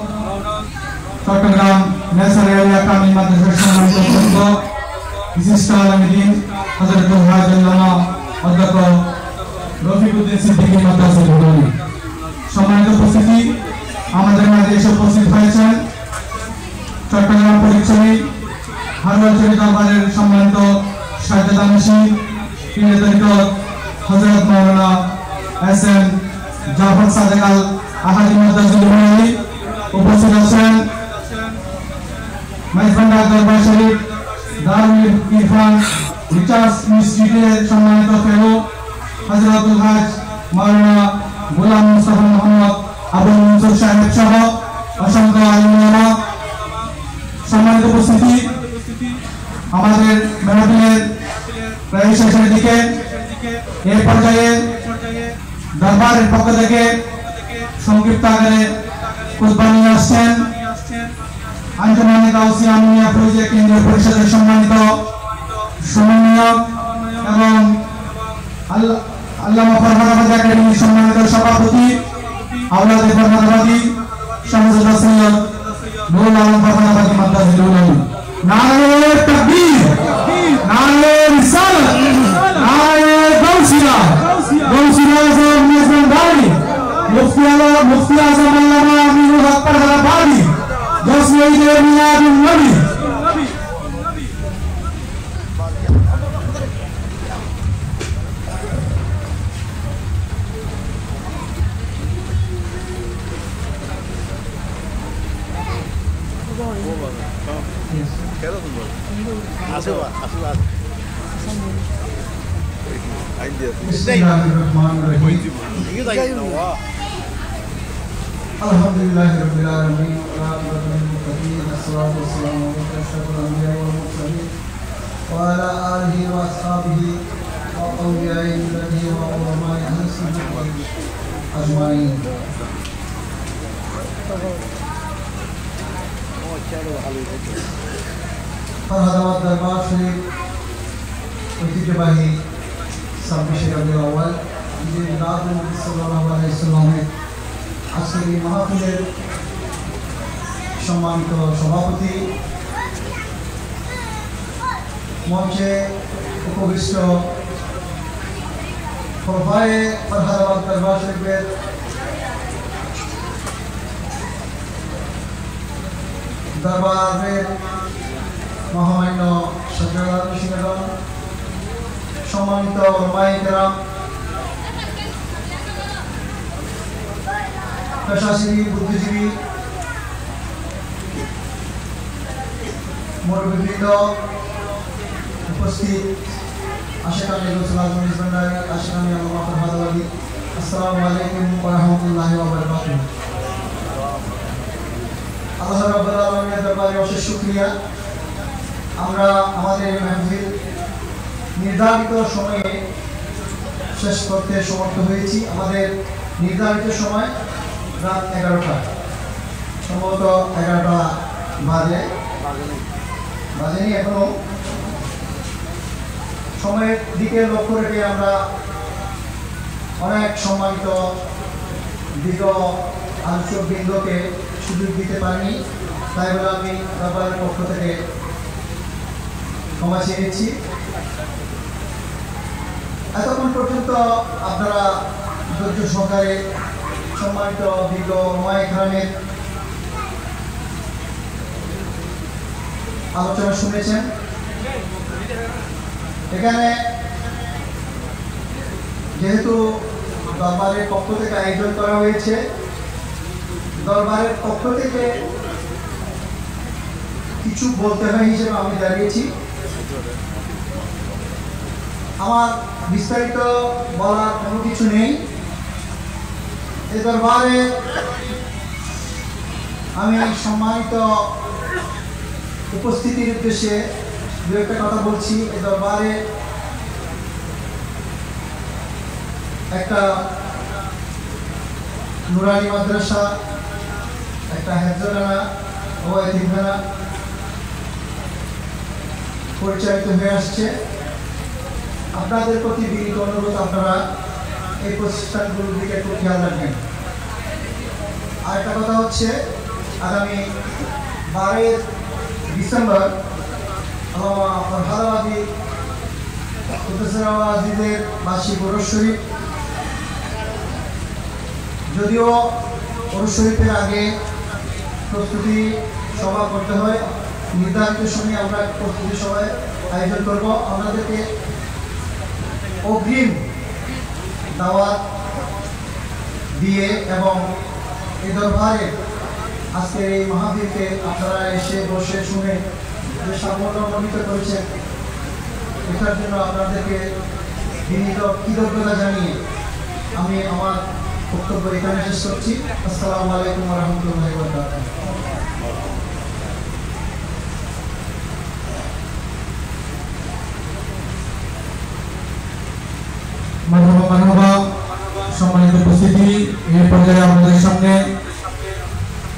চট্টগ্রাম নেসার এরিয়া কামিল মাদ্রাসার সম্মানিত বন্ধু বিশিষ্ট আলমদ্দিন হযরতুল হাজ আল্লামা অধ্যক্ষ রফিকুদ্দিন সিদ্দিকী মাদ্রাসা ভবনী। সম্মানিত উপস্থিতি, আমাদের মাঝে এসে উপস্থিত হয়েছেন চট্টগ্রাম পরিচ্ছন্ন হারুয়াচুরি দরবারের সম্মানিত সাজ্জাদানশী পীরে তরিকত হযরত মাওলানা এস.এম. জাফর সাদেক আল আহাদি মাদ্রাসা ভবনী। উপস্থিত আছেন মাইজভান্ডার দরবার শরীফ দারুল ইরফান রিচার্জ ইনস্টিটিউটের সম্মানিত ফেলো হযরতুল হাজ মাওলানা গোলাম মুস্তাফা মোহাম্মদ আবু মনসুর সাহেব সহ অসংখ্য আলিম ওলামা। সম্মানিত উপস্থিতি, আমাদের মেহফিলের প্রায় শেষের দিকে এই পর্যায়ে দরবারের পক্ষ থেকে সংক্ষিপ্ত আকারে খুতবা নিয়ে আসছেন আঞ্জুমানে গাউসিয়া আমিনিয়া ফৌজিয়া কেন্দ্রীয় পরিষদের সম্মানিত সমন্বয়ক এবং আল্লামা ফরহাদ একাডেমির সম্মানিত সভাপতি আওলাদে ফরহাদাবাদী শামসুল সৈয়দ নুরুল আলম ফরহাদাবাদী মাদ্রাসাতুল উলামা। নারে তাকবীর, নারে রিসালাত, নারে গাউসিয়া, গাউসিয়া আযম মেজবানদারি, মুফতি আযম আল্লামা আমিনুল হক ফরহাদাবাদী, গাউসিয়া মিলাদুন নবী। Alhamdulillahi rabbil alamin wa rabbil muttaqin wassalatu wassalamu ala asyrafil anbiya'i wal mursalin wa ala alihi wa ashabihi wa awliya'i llahi wa ulama'i ahli sunnati ajma'in. Farhadabad দরবার শরীফ ঐতিহ্যবাহী 26 রবিউল আউয়াল ঈদে মিলাদুন নবী সাল্লাল্লাহু আলাইহি ওয়াসাল্লামের আজকের এই মাহফিলের সম্মানিত সভাপতি, মঞ্চে উপবিষ্ট প্রভায়ে ফরহাদাবাদ দরবার শরীফের দরবারের মহামান্য সজ্জাদানশীগণ, সম্মানিত ওলামায়ে কেরাম, পেশাজীবী বুদ্ধিজীবী মুরব্বিবৃন্দ, উপস্থিত আশিকানে রাসূল আযম মেজবানদারি, আশিকানে আল্লামা ফরহাদাবাদী, আসসালামু আলাইকুম ওয়া রাহমাতুল্লাহি ওয়া বারাকাতুহু। আল্লাহ রাব্বুল আলামিনের দরবারে অশেষ শুকরিয়া, আমরা আমাদের মাহফিল নির্ধারিত সময়ে শেষ করতে সমর্থ হয়েছি। আমাদের নির্ধারিত সময় রাত 11টা, সম্ভবত 11টা বাজেনি এখনো। সময়ের দিকে লক্ষ্য রেখে আমরা অনেক সম্মানিত দীর্ঘ আলোচকবৃন্দকে সুযোগ দিতে পারিনি, তাই বলে আমি দরবারের পক্ষ থেকে ক্ষমা চেয়েছি। এতক্ষণ পর্যন্ত আপনারা ধৈর্য সহকারে সম্মানিত দীর্ঘ মায়ের আলোচনা শুনেছেন। এখানে যেহেতু দরবারের পক্ষ থেকে আয়োজন করা হয়েছে, দরবারের পক্ষ থেকে কিছু বলতে হয় হিসেবে আমি দাঁড়িয়েছি। আমার বিস্তারিত বলার কোনো কিছু নেই। এই দরবারে আমি সম্মানিত উপস্থিতির উদ্দেশ্যে দু একটা কথা বলছি। এই দরবারে একটা নুরানি মাদ্রাসা, একটা হেফজখানা ও এতিমখানা পরিচালিত হয়ে আসছে। আপনাদের প্রতি বিনীত অনুরোধ, আপনারা এই প্রতিষ্ঠানগুলোর দিকে একটু খেয়াল রাখবেন। আরেকটা কথা হচ্ছে, আগামী 12 ডিসেম্বর ফরহাদাবাদী আজিজের বার্ষিক ওরস শরীফ। যদিও ওরস শরীফের আগে প্রস্তুতি সভা করতে হয়, নির্ধারিত সময়ে আমরা প্রস্তুতি সভায় আয়োজন করব। আপনাদেরকে অগ্রিম দাওয়াত দিয়ে এবং এই দরবারে আজকের এই মাহফিলকে আপনারা এসে বসে শুনে যে সামর্থ্য করেছেন, এটার জন্য আপনাদেরকে বিনীত কৃতজ্ঞতা জানিয়ে আমি আমার বক্তব্য এখানে শেষ করছি। আসসালামু আলাইকুম ওয়া রাহমাতুল্লাহি ওয়া বারাকাতুহু। মানবা সম্মানিত উপস্থিতি, এই পর্যায়ে আমাদের সামনে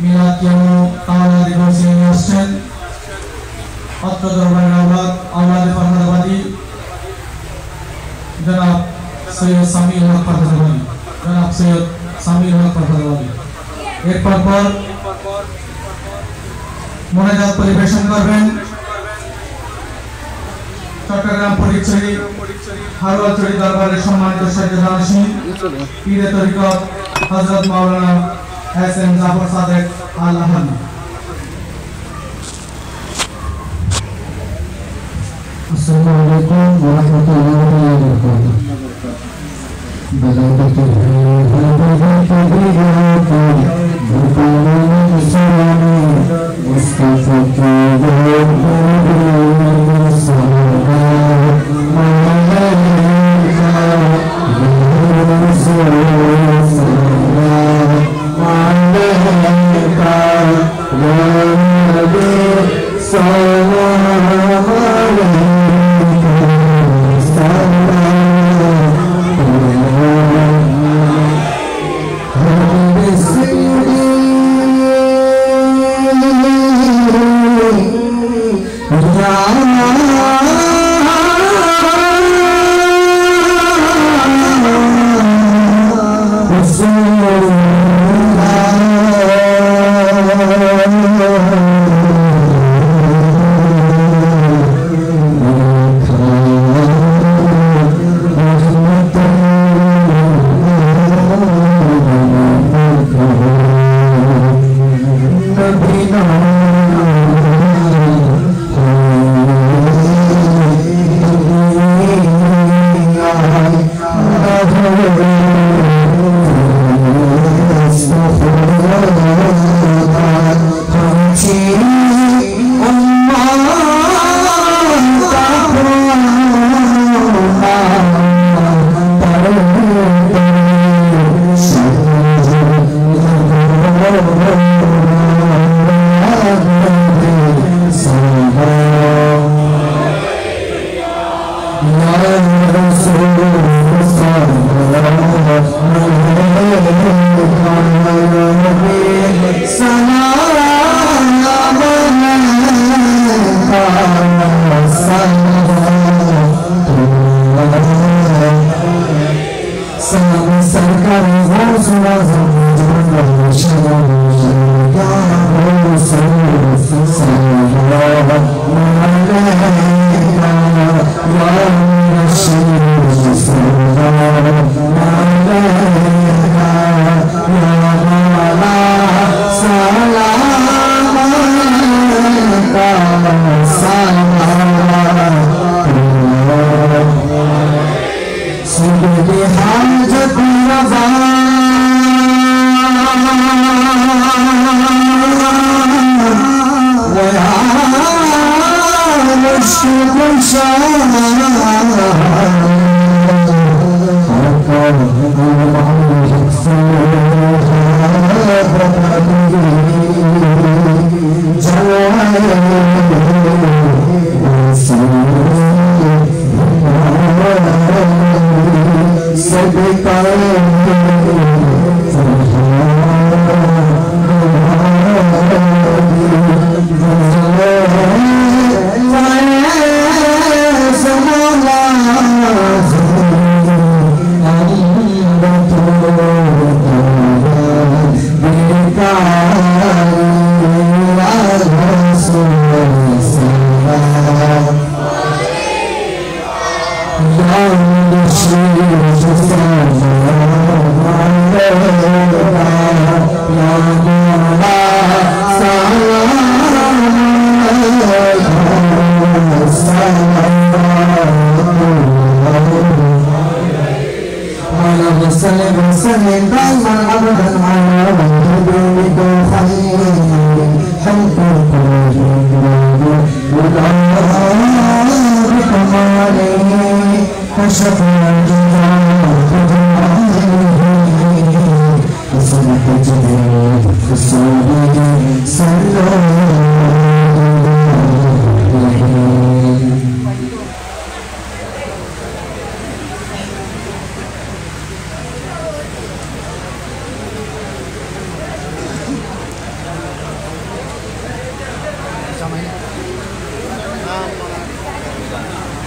মিলাদ কিয়ামু তাওয়ালা দিবস নিয়ে আসছেন অত্র দরবারের আওলাদে ফরহাদাবাদী জনাব সৈয়দ সামিউল হক ফরহাদাবাদী। এরপর মোনাজাত পরিবেশন করবেন চট্টগ্রাম ফটিকছড়ি হারোয়ালছড়ি দরবারের সম্মানিত সৈয়দ পীরে তরিকত হযরত মাওলানা এস.এম. জাফর সাদেক আল আহাদি। अस्सलामु अलैकुम व रहमतुल्लाहि व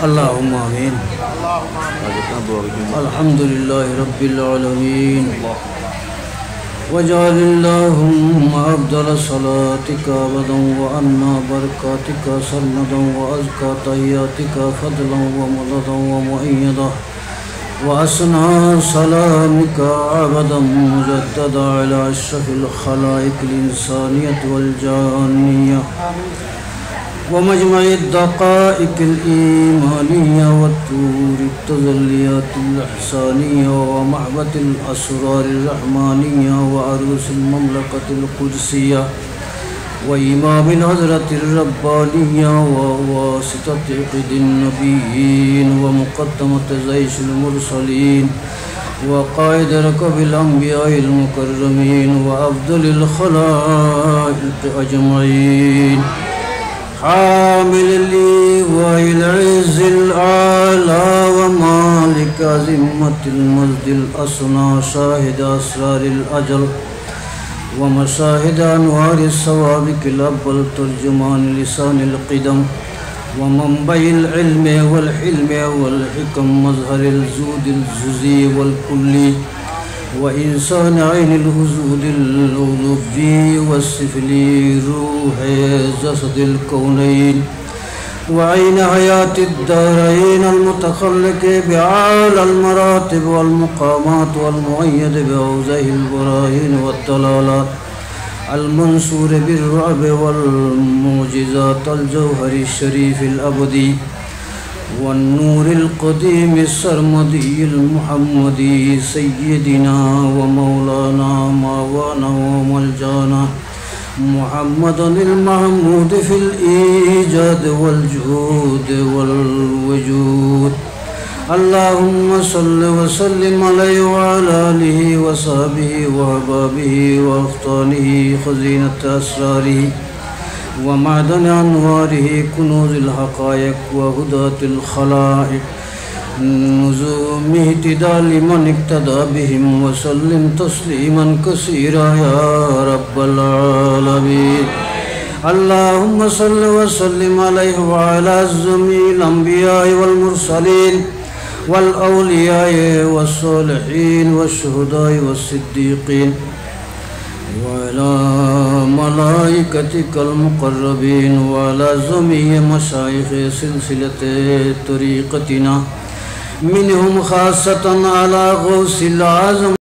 اللهم آمين. الحمد لله رب العالمين. وجعل اللهم أفضل صلاتك أبدا وأنى بركاتك سرمدا وأزكى تحياتك فضلا ومضدا ومؤيدا وأسنى سلامك عبدا مجددا على أشرف الخلائق الإنسانية والجانية ومجمع الدقائق الإيمانية والطور التجليات الإحسانية ومحبة الأسرار الرحمانية وعروس المملكة القدسية وإمام الحضرة الربانية وواسطة عقد النبيين ومقدمة جيش المرسلين وقائد ركب الأنبياء المكرمين وأفضل الخلائق أجمعين حامل اللواء العز الأعلى ومالك ذمة المجد الأسنى شاهد أسرار الأجل ومشاهد أنوار السوابق الأول ترجمان لسان القدم ومنبع العلم والحلم والحكم مظهر الزود الجزئي والكلي وإنسان عين الوجود الألوفي والسفلي روح جسد الكونين وعين حياة الدارين المتخلق بأعلى المراتب والمقامات والمؤيد بأوجه البراهين والدلالات المنصور بالرعب والمعجزات الجوهر الشريف الأبدي والنور القديم السرمدي المحمدي سيدنا ومولانا ماوانا وملجانا محمدا المحمود في الإيجاد والجهود والوجود اللهم صل وسلم عليه وعلى آله وصحبه وأحبابه وأخطانه خزينة أسراره ومعدن أنواره كنوز الحقائق وهداة الخلائق نزوم اهتداء لمن اقتدى بهم وسلم تسليما كثيرا يا رب العالمين اللهم صل وسلم عليه وعلى جميع الأنبياء والمرسلين والأولياء والصالحين والشهداء والصديقين وعلى ملائكتك المقربين وعلى جميع مشايخ سلسلة طريقتنا منهم خاصة على غوث الأعظم